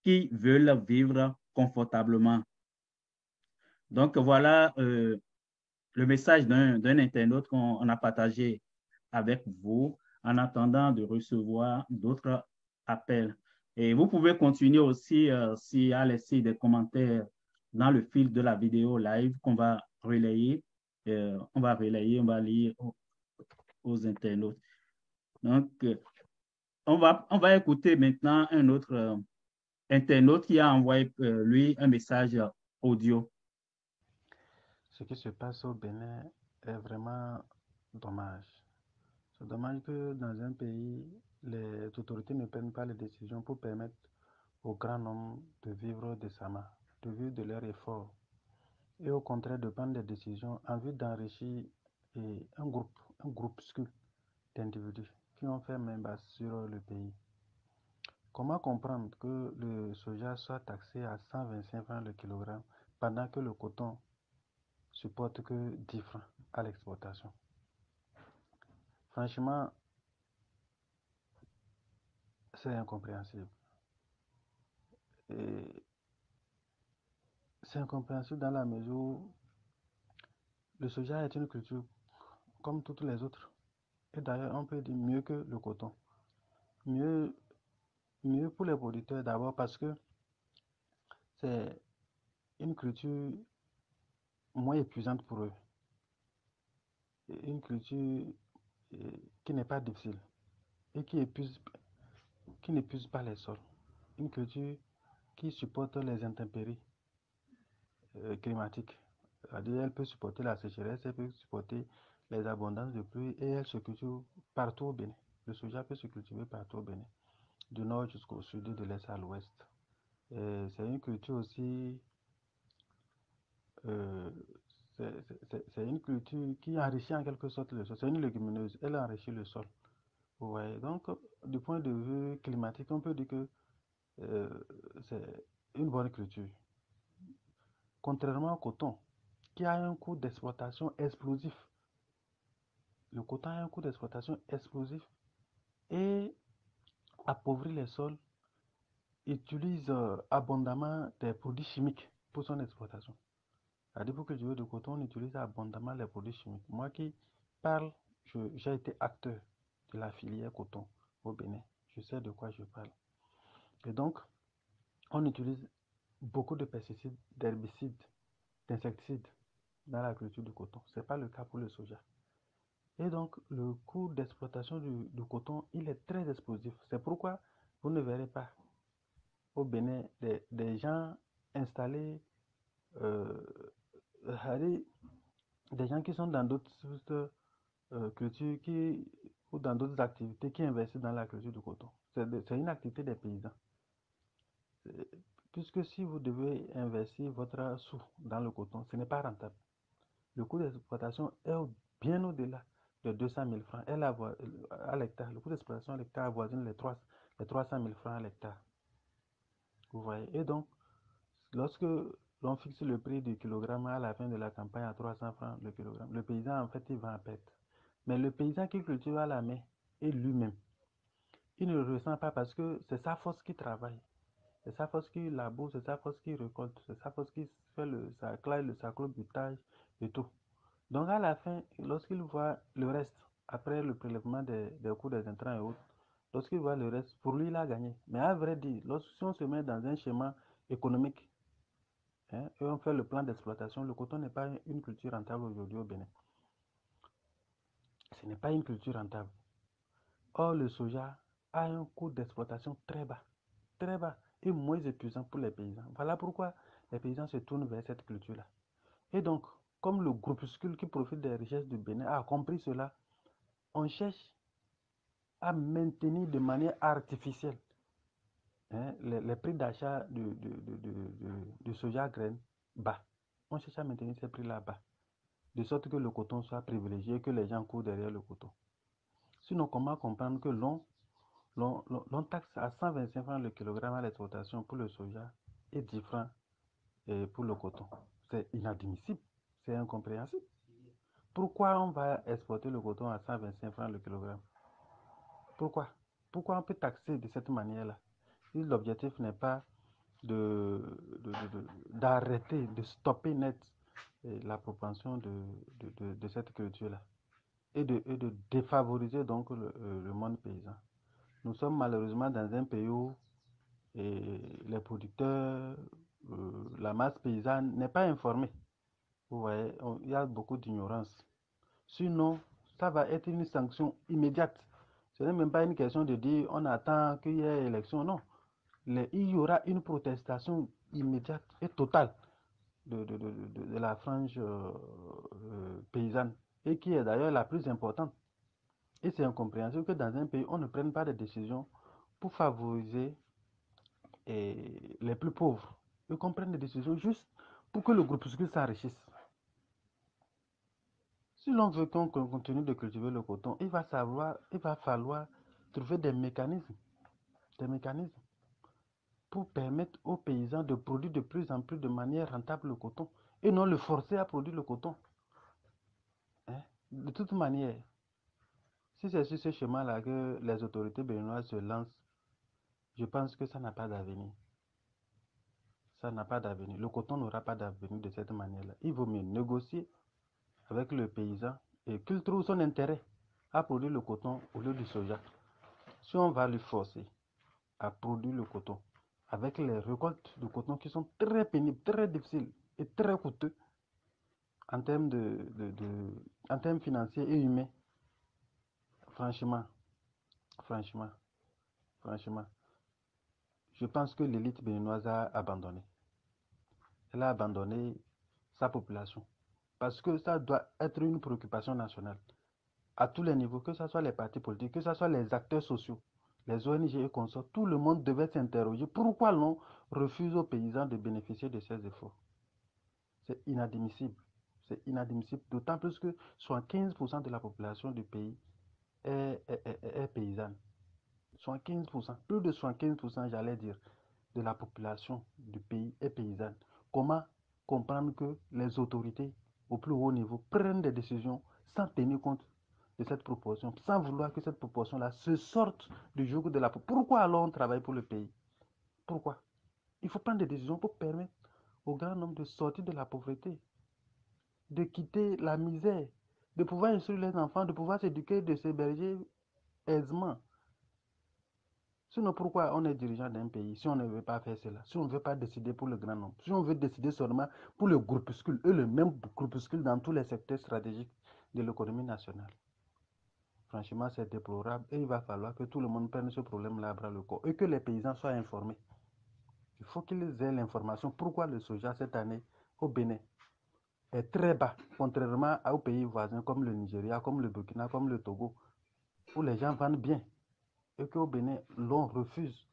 qui veulent vivre confortablement? Donc voilà le message d'un internaute qu'on a partagé avec vous en attendant de recevoir d'autres appels. Et vous pouvez continuer aussi à laisser des commentaires dans le fil de la vidéo live qu'on va relayer. On va lire aux internautes. Donc, on va écouter maintenant un autre internaute qui a envoyé, lui, un message audio. Ce qui se passe au Bénin est vraiment dommage. C'est dommage que dans un pays, les autorités ne prennent pas les décisions pour permettre au grand nombre de vivre décemment, de vivre de leur effort, et au contraire de prendre des décisions en vue d'enrichir un groupuscule d'individus qui ont fait main basse sur le pays. Comment comprendre que le soja soit taxé à 125 francs le kilogramme pendant que le coton supporte que 10 francs à l'exportation? Franchement, c'est incompréhensible. Et c'est incompréhensible dans la mesure où le soja est une culture comme toutes les autres. Et d'ailleurs, on peut dire mieux que le coton. Mieux pour les producteurs d'abord parce que c'est une culture moins épuisante pour eux. Et une culture qui n'est pas difficile et qui n'épuise pas les sols. Une culture qui supporte les intempéries climatiques. C'est-à-dire, elle peut supporter la sécheresse, elle peut supporter les abondances de pluie et elle se cultive partout au Bénin. Le soja peut se cultiver partout au Bénin, du nord jusqu'au sud, de l'est à l'ouest. C'est une culture aussi, c'est une culture qui enrichit en quelque sorte le sol. C'est une légumineuse, elle enrichit le sol. Vous voyez, donc du point de vue climatique, on peut dire que c'est une bonne culture. Contrairement au coton, qui a un coût d'exploitation explosif. Le coton a un coût d'exploitation explosif et appauvrit les sols, utilise abondamment des produits chimiques pour son exploitation. C'est-à-dire pour cultiver du coton, on utilise abondamment les produits chimiques. Moi qui parle, j'ai été acteur de la filière coton au Bénin. Je sais de quoi je parle. Et donc, on utilise beaucoup de pesticides, d'herbicides, d'insecticides dans la culture du coton. Ce n'est pas le cas pour le soja. Et donc, le coût d'exploitation du coton, il est très explosif. C'est pourquoi vous ne verrez pas au Bénin des gens installés, des gens qui sont dans d'autres cultures ou dans d'autres activités qui investissent dans la culture du coton. C'est une activité des paysans. Puisque si vous devez investir votre sou dans le coton, ce n'est pas rentable. Le coût d'exploitation est bien au-delà de 200 000 francs à l'hectare. Le coût d'exploitation à l'hectare avoisine les 300 000 francs à l'hectare. Vous voyez. Et donc, lorsque l'on fixe le prix du kilogramme à la fin de la campagne à 300 francs le kilogramme, le paysan, en fait, il va en perte. Mais le paysan qui cultive à la main est lui-même. Il ne le ressent pas parce que c'est sa force qui travaille. C'est sa force qui laboure, c'est sa force qui récolte, c'est sa force qui fait sa clôbutage et tout. Donc à la fin, lorsqu'il voit le reste, après le prélèvement des coûts des intrants et autres, lorsqu'il voit le reste, pour lui, il a gagné. Mais à vrai dire, si on se met dans un schéma économique, et on fait le plan d'exploitation, le coton n'est pas une culture rentable aujourd'hui au Bénin. Ce n'est pas une culture rentable. Or, le soja a un coût d'exploitation très bas et moins épuisant pour les paysans. Voilà pourquoi les paysans se tournent vers cette culture-là. Et donc, comme le groupuscule qui profite des richesses du Bénin a compris cela, on cherche à maintenir de manière artificielle les prix d'achat du soja graine bas. On cherche à maintenir ces prix-là bas, de sorte que le coton soit privilégié et que les gens courent derrière le coton. Sinon, comment comprendre que l'on taxe à 125 francs le kilogramme à l'exportation pour le soja et 10 francs pour le coton? C'est inadmissible, c'est incompréhensible. Pourquoi on va exporter le coton à 125 francs le kilogramme? Pourquoi? Pourquoi on peut taxer de cette manière-là? Si l'objectif n'est pas d'arrêter, de stopper net la propension de cette culture-là et de défavoriser donc le monde paysan. Nous sommes malheureusement dans un pays où les producteurs, la masse paysanne n'est pas informée. Vous voyez, il y a beaucoup d'ignorance. Sinon, ça va être une sanction immédiate. Ce n'est même pas une question de dire on attend qu'il y ait élection. Non. Il y aura une protestation immédiate et totale de la frange paysanne et qui est d'ailleurs la plus importante. Et c'est incompréhensible que dans un pays, on ne prenne pas de décisions pour favoriser les plus pauvres. Et qu'on prenne des décisions juste pour que le groupuscule s'enrichisse. Si l'on veut qu'on continue de cultiver le coton, il va falloir trouver des mécanismes pour permettre aux paysans de produire de plus en plus de manière rentable le coton et non le forcer à produire le coton. De toute manière, si c'est sur ce schéma-là que les autorités béninoises se lancent, je pense que ça n'a pas d'avenir. Ça n'a pas d'avenir. Le coton n'aura pas d'avenir de cette manière-là. Il vaut mieux négocier avec le paysan et qu'il trouve son intérêt à produire le coton au lieu du soja. Si on va lui forcer à produire le coton avec les récoltes de coton qui sont très pénibles, très difficiles et très coûteux en termes, en termes financiers et humains, franchement, je pense que l'élite béninoise a abandonné. Elle a abandonné sa population. Parce que ça doit être une préoccupation nationale. À tous les niveaux, que ce soit les partis politiques, que ce soit les acteurs sociaux, les ONG et consorts, tout le monde devait s'interroger pourquoi l'on refuse aux paysans de bénéficier de ces efforts. C'est inadmissible. C'est inadmissible, d'autant plus que 75% de la population du pays est paysanne. 75%, plus de 75%, j'allais dire, de la population du pays est paysanne. Comment comprendre que les autorités au plus haut niveau prennent des décisions sans tenir compte de cette proportion, sans vouloir que cette proportion-là se sorte du joug de la pauvreté. Pourquoi alors on travaille pour le pays? Pourquoi? Il faut prendre des décisions pour permettre au grand nombre de sortir de la pauvreté, de quitter la misère, de pouvoir instruire les enfants, de pouvoir s'éduquer, de s'héberger aisément. Sinon, pourquoi on est dirigeant d'un pays si on ne veut pas faire cela, si on ne veut pas décider pour le grand nombre, si on veut décider seulement pour le groupuscule, et le même groupuscule dans tous les secteurs stratégiques de l'économie nationale? Franchement, c'est déplorable et il va falloir que tout le monde prenne ce problème-là à bras le corps et que les paysans soient informés. Il faut qu'ils aient l'information pourquoi le soja cette année au Bénin est très bas, contrairement aux pays voisins comme le Nigeria, comme le Burkina, comme le Togo, où les gens vendent bien. Et qu'au Bénin, l'on refuse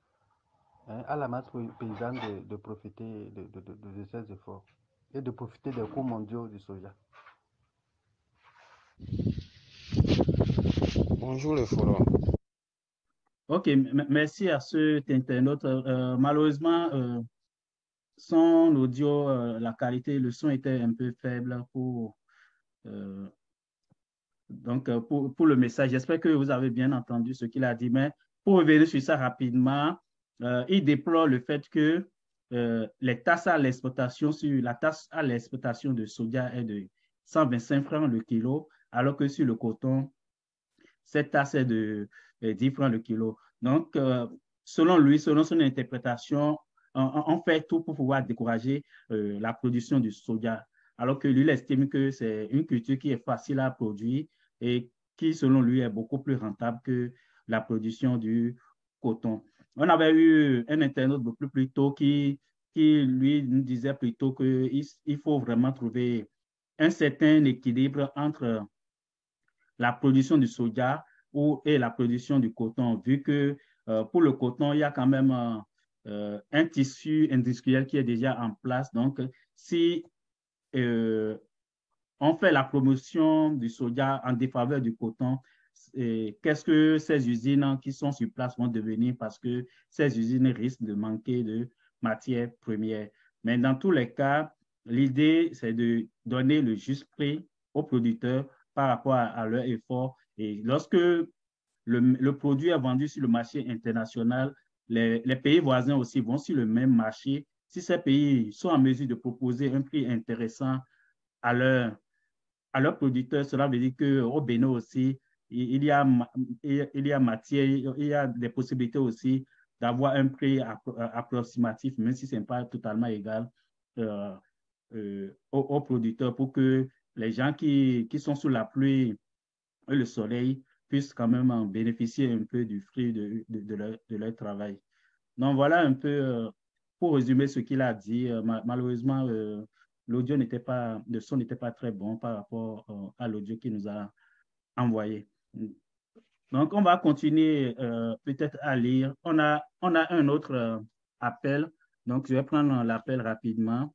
à la masse paysanne de profiter de ces efforts et de profiter des coûts mondiaux du soja. Bonjour le forum. Ok, merci à cet internaute. Malheureusement, son audio, la qualité, le son était un peu faible pour le message. J'espère que vous avez bien entendu ce qu'il a dit, mais pour revenir sur ça rapidement, il déplore le fait que les taxes à l'exportation, la taxe à l'exportation de soja est de 125 francs le kilo, alors que sur le coton, cette taxe est de 10 francs le kilo. Donc, selon lui, selon son interprétation, on fait tout pour pouvoir décourager la production du soja, alors que lui, il estime que c'est une culture qui est facile à produire et qui, selon lui, est beaucoup plus rentable que la production du coton. On avait eu un internaute beaucoup plus tôt qui lui, nous disait plutôt qu'il faut vraiment trouver un certain équilibre entre la production du soja et la production du coton, vu que pour le coton, il y a quand même un tissu industriel qui est déjà en place. Donc, si on fait la promotion du soja en défaveur du coton, qu'est-ce que ces usines qui sont sur place vont devenir, parce que ces usines risquent de manquer de matières premières. Mais dans tous les cas, l'idée, c'est de donner le juste prix aux producteurs par rapport à leur effort. Et lorsque le produit est vendu sur le marché international, les pays voisins aussi vont sur le même marché. Si ces pays sont en mesure de proposer un prix intéressant à leurs producteurs, cela veut dire qu'au Bénin aussi, il y a matière, il y a des possibilités aussi d'avoir un prix approximatif, même si ce n'est pas totalement égal aux producteurs, pour que les gens qui sont sous la pluie et le soleil puissent quand même en bénéficier un peu du fruit de leur travail. Donc, voilà un peu, pour résumer ce qu'il a dit. Malheureusement, l'audio n'était pas, le son n'était pas très bon par rapport à l'audio qu'il nous a envoyé. Donc, on va continuer peut-être à lire. On a un autre appel. Donc, je vais prendre l'appel rapidement.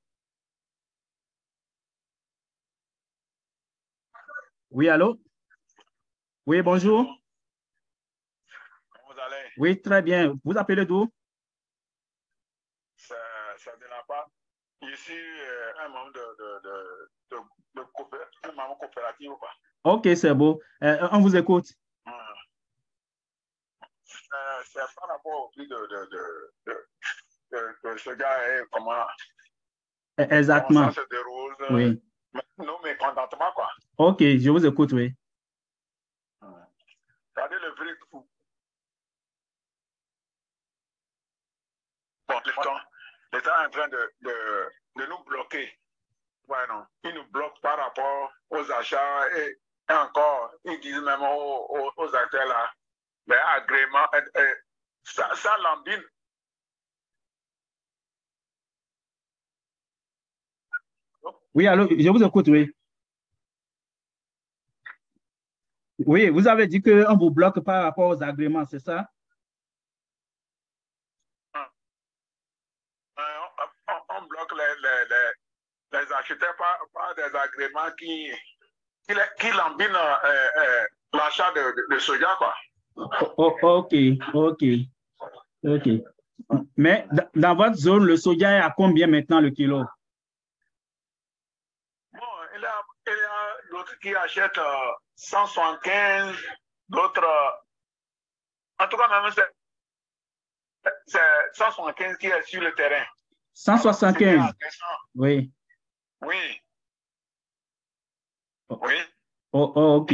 Oui, allô? Oui, bonjour. Comment vous allez? Oui, très bien. Vous appelez d'où? Ça de la part. Je suis un membre un membre coopératif. Quoi. OK, c'est beau. On vous écoute. C'est par rapport au prix de ce gars et comment, exactement. comment ça se déroule. Oui. Nos mécontentements, quoi. OK, je vous écoute, oui. Regardez le prix. Bon, l'État est en train de nous bloquer. Ouais, non. Ils nous bloquent par rapport aux achats et encore, ils disent même aux acteurs là, les agréments, ça lambine. Oui, alors, je vous écoute, oui. Oui, vous avez dit qu'on vous bloque par rapport aux agréments, c'est ça? On bloque les acheteurs par des agréments qui lambinent l'achat de soja, quoi. OK. Mais dans votre zone, le soja est à combien maintenant le kilo? Bon, il y a d'autres qui achètent 175, d'autres. En tout cas, même c'est 175 qui est sur le terrain. 175. Oui. Oui. Oui. Ok.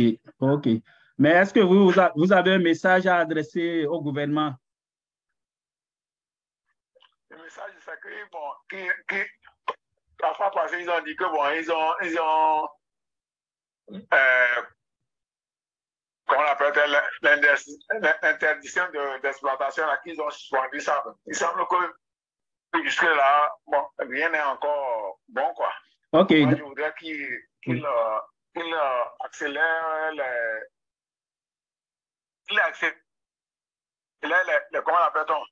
Mais est-ce que vous avez un message à adresser au gouvernement? Le message, c'est que, bon, la fois passée, ils ont dit que, bon, ils ont comment on appelle l'interdiction d'exploitation qu'ils ont suspendu ça. Il semble que jusque-là, bon, rien n'est encore bon, quoi. Ok. Moi, je voudrais qu'il accélère comment l'appelle-t-on?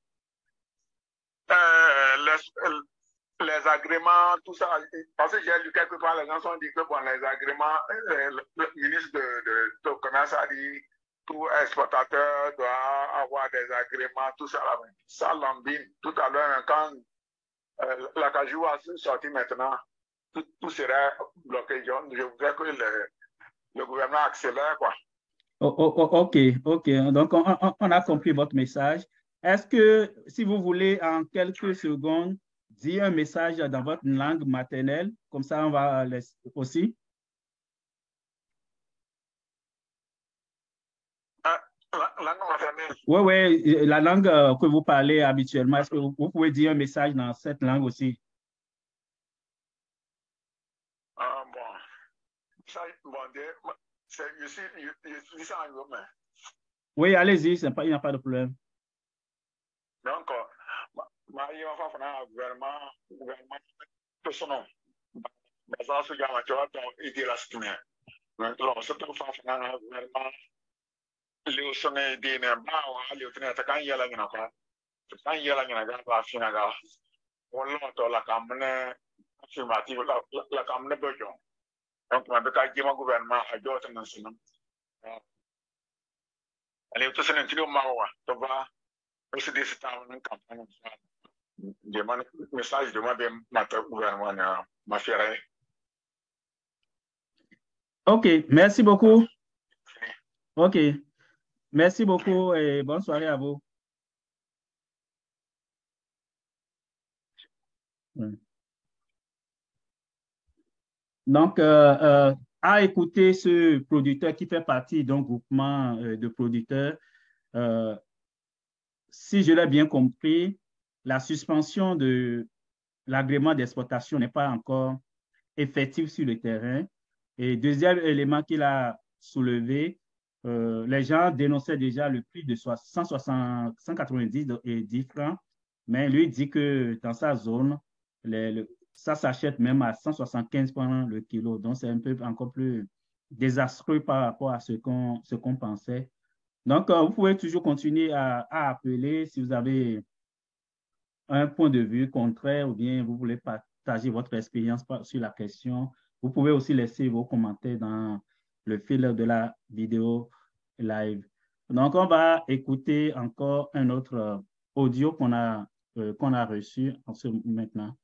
Les agréments, tout ça. Parce que j'ai lu quelque part, les gens ont dit que bon, les agréments, le ministre de commerce a dit tout exportateur doit avoir des agréments, tout ça. Là, ça lambine. Tout à l'heure, quand la cajou a sorti maintenant, tout serait bloqué. Je voudrais que le gouvernement accélère, quoi. Ok. Donc, on a compris votre message. Est-ce que, si vous voulez, en quelques secondes, dire un message dans votre langue maternelle, comme ça, on va aussi. Langue maternelle? Oui, la langue que vous parlez habituellement. Est-ce que vous pouvez dire un message dans cette langue aussi? Je suis en romain. Oui, allez-y, il n'y a pas de problème. Donc, il va falloir gouvernement tout son nom. Ça, c'est quand tu vas aider la semaine. Donc, c'est tout gouvernement. Les sonné des membres, les tenants, quand il y a la guinée, quand il y a la guinée, la finaga, on l'a la camene affirmative, la camene besoin. Donc, on a besoin d'un gouvernement à d'autres nations. Allez, tout ça, c'est un petit peu marrant. Tu vois, c'est des états en campagne. Demande message de moi de ma gouvernement, ma fière. Ok, merci beaucoup. Ok, merci beaucoup et bonne soirée à vous. Donc, à écouter ce producteur qui fait partie d'un groupement de producteurs, si je l'ai bien compris, la suspension de l'agrément d'exploitation n'est pas encore effective sur le terrain. Et deuxième élément qu'il a soulevé, les gens dénonçaient déjà le prix de 190 francs, mais lui dit que dans sa zone, ça s'achète même à 175 francs le kilo. Donc, c'est un peu encore plus désastreux par rapport à ce qu'on pensait. Donc, vous pouvez toujours continuer à appeler si vous avez un point de vue contraire ou bien vous voulez partager votre expérience sur la question. Vous pouvez aussi laisser vos commentaires dans le fil de la vidéo live. Donc, on va écouter encore un autre audio qu'on a reçu maintenant.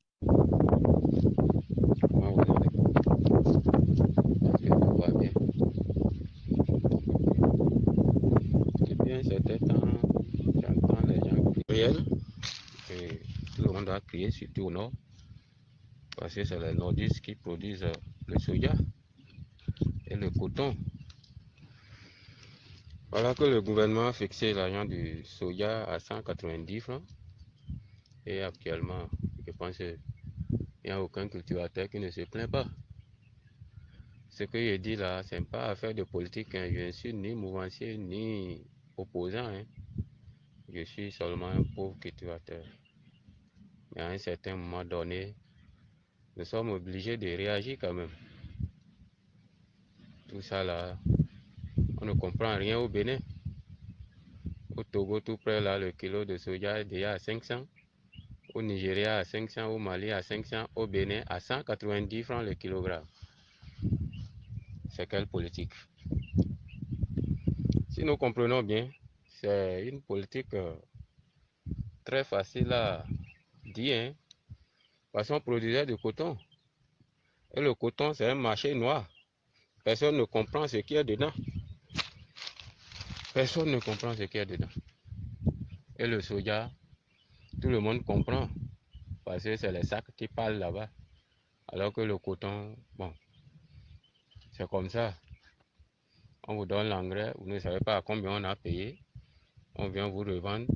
C'était temps, j'entends les gens réels et tout le monde a crié, surtout au nord, parce que c'est les nordistes qui produisent le soja et le coton. Voilà que le gouvernement a fixé l'argent du soja à 190 francs et actuellement, je pense qu'il n'y a aucun cultivateur qui ne se plaint pas. Ce que je dis là, ce n'est pas affaire de politique, hein. Je ne suis ni mouvancier ni opposant, hein. Je suis seulement un pauvre cultivateur. Mais à un certain moment donné, nous sommes obligés de réagir quand même. Tout ça là, on ne comprend rien au Bénin. Au Togo, tout près là, le kilo de soja est déjà à 500. Au Nigeria à 500, au Mali à 500, au Bénin à 190 francs le kilogramme. C'est quelle politique? Si nous comprenons bien, c'est une politique très facile à dire, hein, parce qu'on produisait du coton. Et le coton, c'est un marché noir. personne ne comprend ce qu'il y a dedans. Personne ne comprend ce qu'il y a dedans. Et le soja, tout le monde comprend, parce que c'est les sacs qui parlent là-bas. Alors que le coton, bon, c'est comme ça. On vous donne l'engrais, vous ne savez pas à combien on a payé. On vient vous revendre.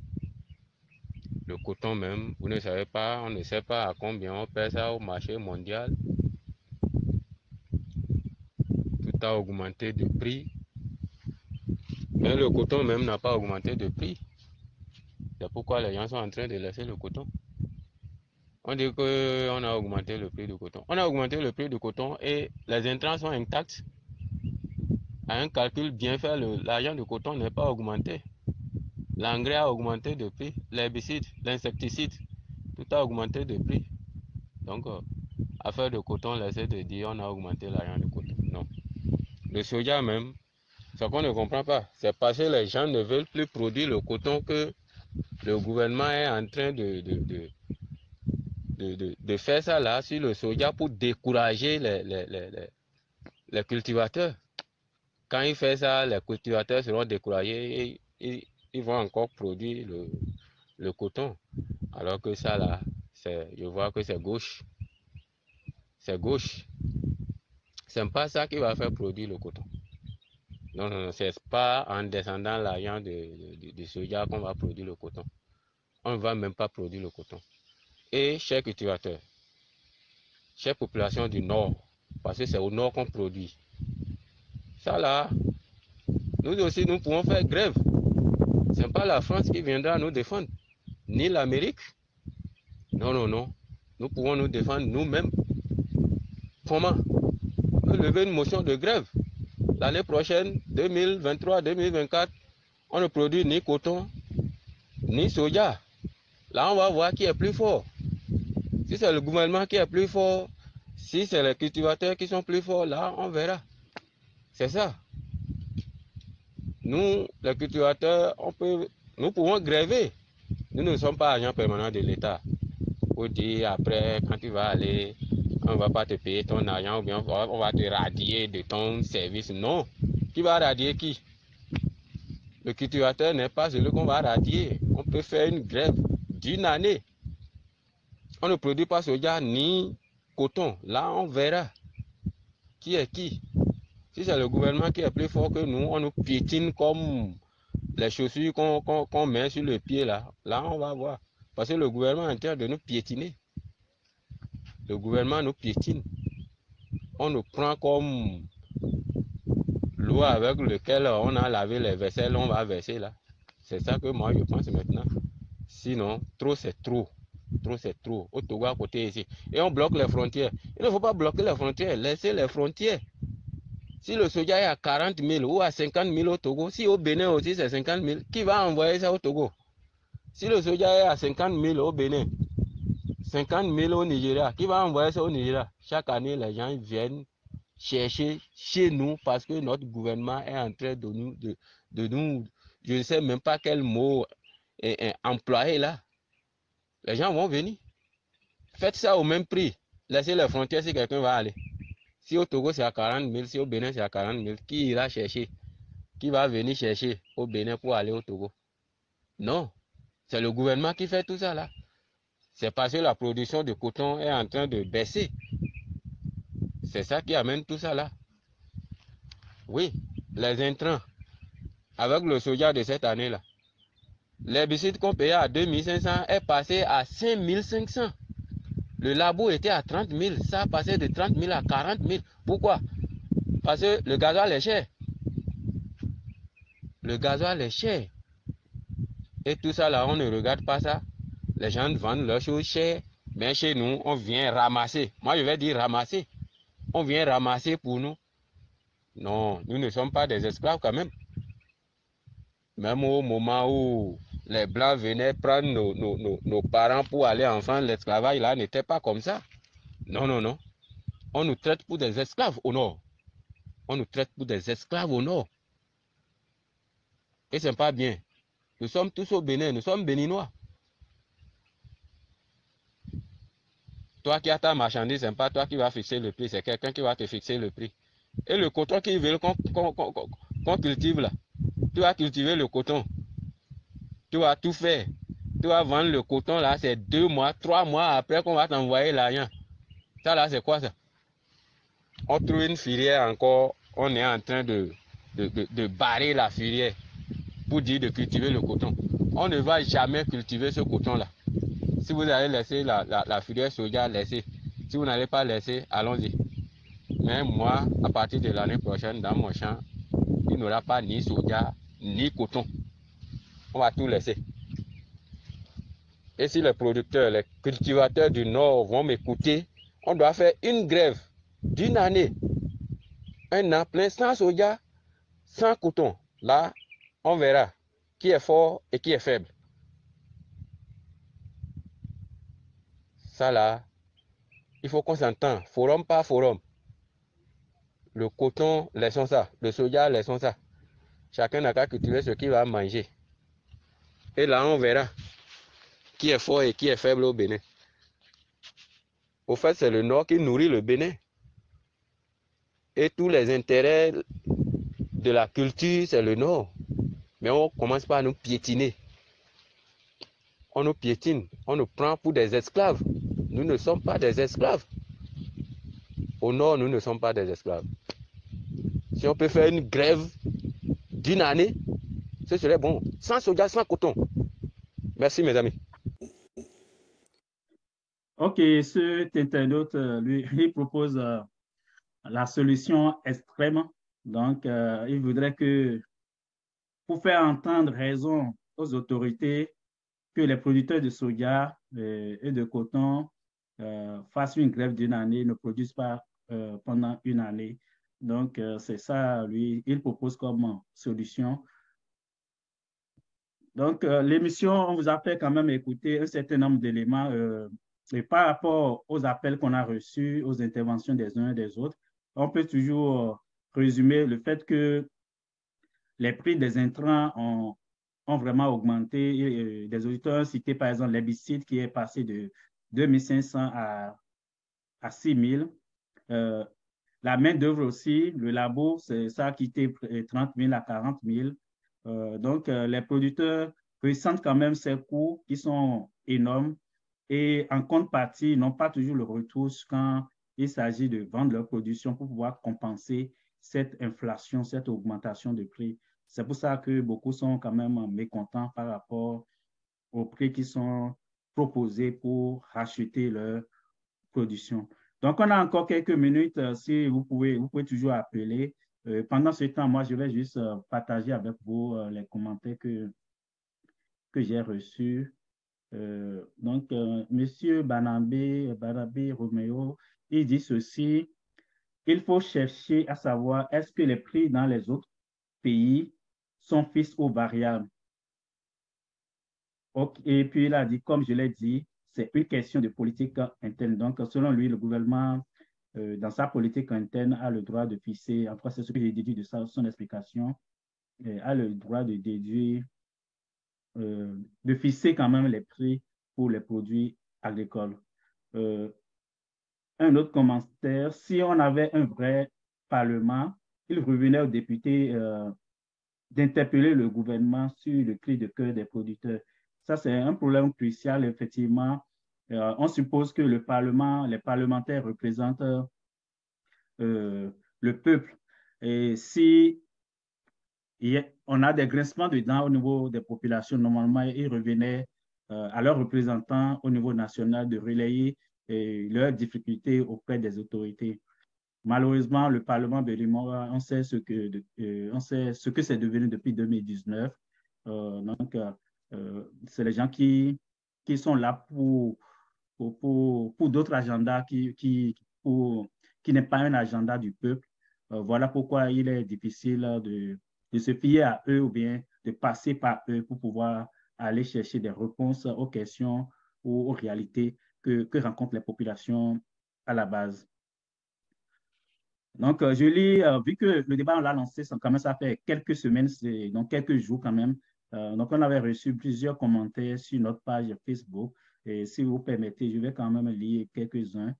Le coton même, vous ne savez pas, on ne sait pas à combien on paie ça au marché mondial. Tout a augmenté de prix. Mais le coton même n'a pas augmenté de prix. C'est pourquoi les gens sont en train de laisser le coton. On dit qu'on a augmenté le prix du coton. On a augmenté le prix du coton et les intrants sont intacts. À un calcul bien fait, l'argent du coton n'est pas augmenté. L'engrais a augmenté de prix. L'herbicide, l'insecticide, tout a augmenté de prix. Donc, affaire de coton, laissez de dire on a augmenté l'argent du coton. Non. Le soja même, ce qu'on ne comprend pas, c'est parce que les gens ne veulent plus produire le coton que le gouvernement est en train de faire ça là sur le soja pour décourager les cultivateurs. Quand il fait ça, les cultivateurs seront découragés et ils vont encore produire le coton. Alors que ça là, je vois que c'est gauche. C'est gauche. C'est pas ça qui va faire produire le coton. Non, non, non, c'est pas en descendant l'argent du soja qu'on va produire le coton. On ne va même pas produire le coton. Et chers cultivateurs, chère population du Nord, parce que c'est au Nord qu'on produit. Ça là, nous aussi, nous pouvons faire grève. Ce n'est pas la France qui viendra nous défendre, ni l'Amérique. Non, non, non. Nous pouvons nous défendre nous-mêmes. Comment? Lever une motion de grève. L'année prochaine, 2023-2024, on ne produit ni coton, ni soja. Là, on va voir qui est plus fort. Si c'est le gouvernement qui est plus fort, si c'est les cultivateurs qui sont plus forts, là, on verra. C'est ça. Nous, les cultivateurs, nous pouvons gréver. Nous ne sommes pas agents permanents de l'État. Pour dire après, quand tu vas aller, on ne va pas te payer ton argent ou bien on va te radier de ton service. Non. Qui va radier qui? Le cultivateur n'est pas celui qu'on va radier. On peut faire une grève d'une année. On ne produit pas soja ni coton. Là, on verra qui est qui. Si c'est le gouvernement qui est plus fort que nous, on nous piétine comme les chaussures qu'on met sur le pied là. Là, on va voir. Parce que le gouvernement est en train de nous piétiner. Le gouvernement nous piétine. On nous prend comme l'eau avec laquelle on a lavé les vaisselles, on va verser là. C'est ça que moi je pense maintenant. Sinon, trop c'est trop. Trop c'est trop. Au Togo à côté ici. Et on bloque les frontières. Il ne faut pas bloquer les frontières. Laissez les frontières. Si le soja est à 40 000 ou à 50 000 au Togo, si au Bénin aussi c'est 50 000, qui va envoyer ça au Togo? Si le soja est à 50 000 au Bénin, 50 000 au Nigeria, qui va envoyer ça au Nigeria? Chaque année, les gens viennent chercher chez nous parce que notre gouvernement est en train de nous, je ne sais même pas quel mot employer là. Les gens vont venir. Faites ça au même prix. Laissez les frontières si quelqu'un va aller. Si au Togo c'est à 40 000, si au Bénin c'est à 40 000, qui ira chercher? Qui va venir chercher au Bénin pour aller au Togo? Non. C'est le gouvernement qui fait tout ça là. C'est parce que la production de coton est en train de baisser. C'est ça qui amène tout ça là. Oui, les intrants, avec le soja de cette année là, l'herbicide qu'on payait à 2500 est passé à 5500. Le labo était à 30 000, ça a passé de 30 000 à 40 000. Pourquoi? Parce que le gasoil est cher. Le gasoil est cher. Et tout ça là, on ne regarde pas ça. Les gens vendent leurs choses chères, mais chez nous, on vient ramasser. Moi, je vais dire ramasser. On vient ramasser pour nous. Non, nous ne sommes pas des esclaves quand même. Même au moment où les Blancs venaient prendre nos parents pour aller en France, l'esclavage là n'était pas comme ça. Non, non, non. On nous traite pour des esclaves au nord. On nous traite pour des esclaves au nord. Et ce n'est pas bien. Nous sommes tous au Bénin, nous sommes béninois. Toi qui as ta marchandise, ce n'est pas toi qui vas fixer le prix, c'est quelqu'un qui va te fixer le prix. Et le coton qu'ils veulent qu'on cultive là, tu vas cultiver le coton. Tu vas tout faire. Tu vas vendre le coton là, c'est 2 mois, 3 mois après qu'on va t'envoyer l'argent. Ça là, c'est quoi ça? On trouve une filière encore, on est en train de barrer la filière pour dire de cultiver le coton. On ne va jamais cultiver ce coton là. Si vous allez laisser la filière soja, laissez. Si vous n'allez pas laisser, allons-y. Mais moi, à partir de l'année prochaine, dans mon champ, il n'y aura pas ni soja, ni coton. On va tout laisser. Et si les producteurs, les cultivateurs du Nord vont m'écouter, on doit faire une grève d'une année. Un an plein sans soja, sans coton. Là, on verra qui est fort et qui est faible. Ça là, il faut qu'on s'entende, forum par forum. Le coton, laissons ça. Le soja, laissons ça. Chacun n'a qu'à cultiver ce qu'il va manger. Et là, on verra qui est fort et qui est faible au Bénin. Au fait, c'est le Nord qui nourrit le Bénin. Et tous les intérêts de la culture, c'est le Nord. Mais on commence par nous piétiner. On nous piétine. On nous prend pour des esclaves. Nous ne sommes pas des esclaves. Au Nord, nous ne sommes pas des esclaves. Si on peut faire une grève d'une année, ce serait bon. Sans soja, sans coton. Merci, mes amis. OK, cet internaute, lui, il propose la solution extrême. Donc, il voudrait que, pour faire entendre raison aux autorités, que les producteurs de soja et de coton fassent une grève d'une année, ne produisent pas pendant une année. Donc, c'est ça, lui, il propose comme solution. Donc, l'émission, on vous a fait quand même écouter un certain nombre d'éléments et par rapport aux appels qu'on a reçus, aux interventions des uns et des autres, on peut toujours résumer le fait que les prix des intrants ont vraiment augmenté. Et, des auditeurs ont cité par exemple l'herbicide qui est passé de 2500 à 6000. La main-d'œuvre aussi, le labo, c'est ça qui était 30 000 à 40 000. Donc, les producteurs ressentent quand même ces coûts qui sont énormes et en contrepartie, ils n'ont pas toujours le retour quand il s'agit de vendre leur production pour pouvoir compenser cette inflation, cette augmentation de prix. C'est pour ça que beaucoup sont quand même mécontents par rapport aux prix qui sont proposés pour racheter leur production. Donc, on a encore quelques minutes. Si vous pouvez toujours appeler. Pendant ce temps, moi, je vais juste partager avec vous les commentaires que j'ai reçus. Donc, Monsieur Banabé Roméo, il dit ceci: il faut chercher à savoir est-ce que les prix dans les autres pays sont fixes ou variables. Et puis, il a dit, comme je l'ai dit, c'est une question de politique interne. Donc, selon lui, le gouvernement, dans sa politique interne, a le droit de fixer, en tout cas, c'est ce que j'ai déduit de son explication, a le droit de déduire, de fixer quand même les prix pour les produits agricoles. Un autre commentaire, si on avait un vrai parlement, il revenait aux députés d'interpeller le gouvernement sur le cri de cœur des producteurs. Ça, c'est un problème crucial, effectivement. On suppose que le Parlement, les parlementaires représentent le peuple. Et si on a des grincements de dents au niveau des populations, normalement, ils revenaient à leurs représentants au niveau national de relayer leurs difficultés auprès des autorités. Malheureusement, le Parlement de Limora, on sait ce que c'est devenu depuis 2019. Donc, c'est les gens qui sont là pour d'autres agendas qui n'est pas un agenda du peuple. Voilà pourquoi il est difficile de se fier à eux ou bien de passer par eux pour pouvoir aller chercher des réponses aux questions ou aux réalités que rencontrent les populations à la base. Donc, je lis, vu que le débat, on l'a lancé, ça fait quelques semaines, donc quelques jours quand même. Donc, on avait reçu plusieurs commentaires sur notre page Facebook. Et si vous permettez, je vais quand même lire quelques-uns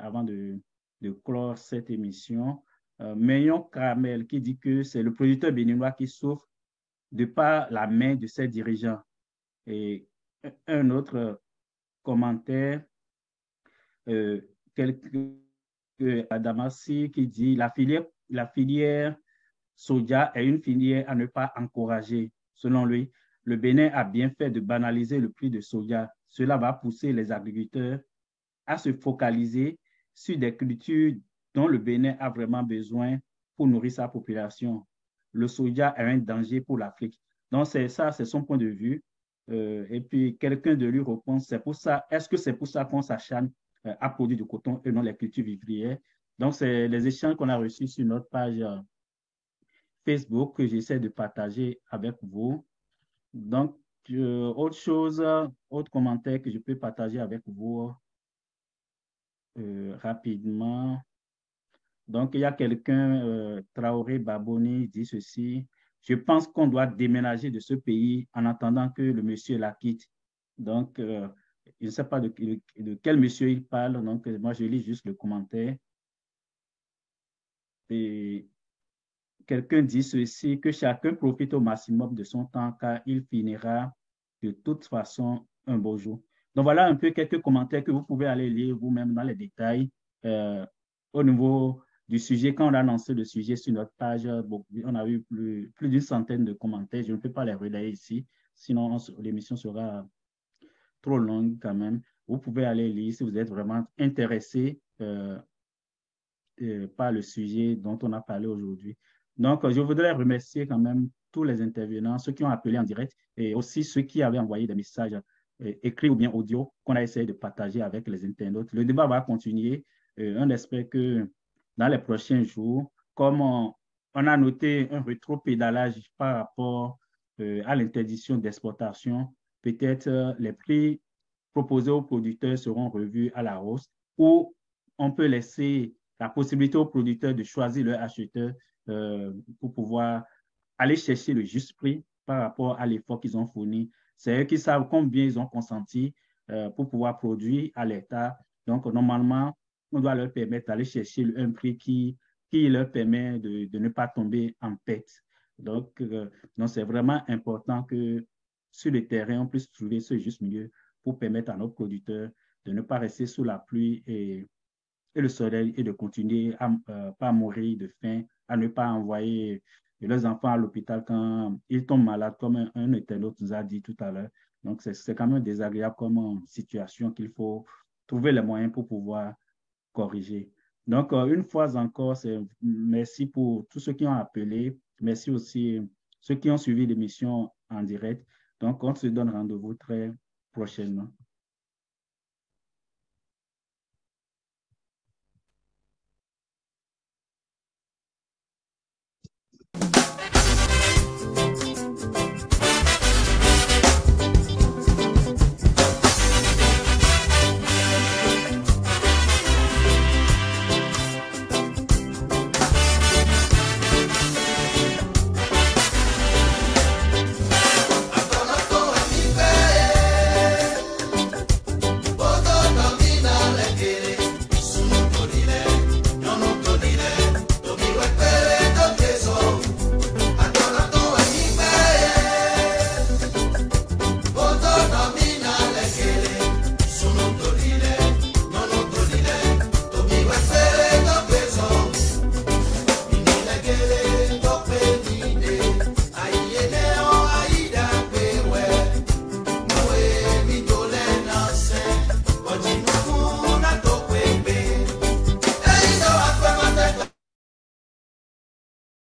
avant de clore cette émission. Meillon Caramel qui dit que c'est le producteur béninois qui souffre de par la main de ses dirigeants. Et un autre commentaire, Adamassi qui dit la filière soja est une filière à ne pas encourager. Selon lui, le Bénin a bien fait de banaliser le prix de soja. Cela va pousser les agriculteurs à se focaliser sur des cultures dont le Bénin a vraiment besoin pour nourrir sa population. Le soja est un danger pour l'Afrique. Donc, c'est ça, c'est son point de vue. Et puis, quelqu'un de lui répond, c'est pour ça, est-ce que c'est pour ça qu'on s'acharne à produire du coton et non les cultures vivrières? Donc, c'est les échanges qu'on a reçus sur notre page Facebook que j'essaie de partager avec vous. Donc, autre chose, autre commentaire que je peux partager avec vous rapidement. Donc, il y a quelqu'un, Traoré Baboni, dit ceci. Je pense qu'on doit déménager de ce pays en attendant que le monsieur la quitte. Donc, je ne sais pas de quel monsieur il parle. Donc, moi, je lis juste le commentaire. Et quelqu'un dit ceci, que chacun profite au maximum de son temps car il finira de toute façon un beau jour. Donc, voilà un peu quelques commentaires que vous pouvez aller lire vous-même dans les détails au niveau du sujet. Quand on a lancé le sujet sur notre page, on a eu plus d'une centaine de commentaires. Je ne peux pas les relayer ici, sinon l'émission sera trop longue quand même. Vous pouvez aller lire si vous êtes vraiment intéressé par le sujet dont on a parlé aujourd'hui. Donc, je voudrais remercier quand même tous les intervenants, ceux qui ont appelé en direct et aussi ceux qui avaient envoyé des messages écrits ou bien audio qu'on a essayé de partager avec les internautes. Le débat va continuer. On espère que dans les prochains jours, comme on a noté un rétro-pédalage par rapport à l'interdiction d'exportation, peut-être les prix proposés aux producteurs seront revus à la hausse ou on peut laisser la possibilité aux producteurs de choisir leur acheteur pour pouvoir aller chercher le juste prix par rapport à l'effort qu'ils ont fourni. C'est eux qui savent combien ils ont consenti pour pouvoir produire à l'État. Donc, normalement, on doit leur permettre d'aller chercher un prix qui leur permet de ne pas tomber en perte. Donc, c'est vraiment important que sur le terrain, on puisse trouver ce juste milieu pour permettre à nos producteurs de ne pas rester sous la pluie et le soleil et de continuer à ne pas mourir de faim, à ne pas envoyer leurs enfants à l'hôpital quand ils tombent malades, comme un internaute nous a dit tout à l'heure. Donc, c'est quand même désagréable comme situation qu'il faut trouver les moyens pour pouvoir corriger. Donc, une fois encore, merci pour tous ceux qui ont appelé. Merci aussi ceux qui ont suivi l'émission en direct. Donc, on se donne rendez-vous très prochainement.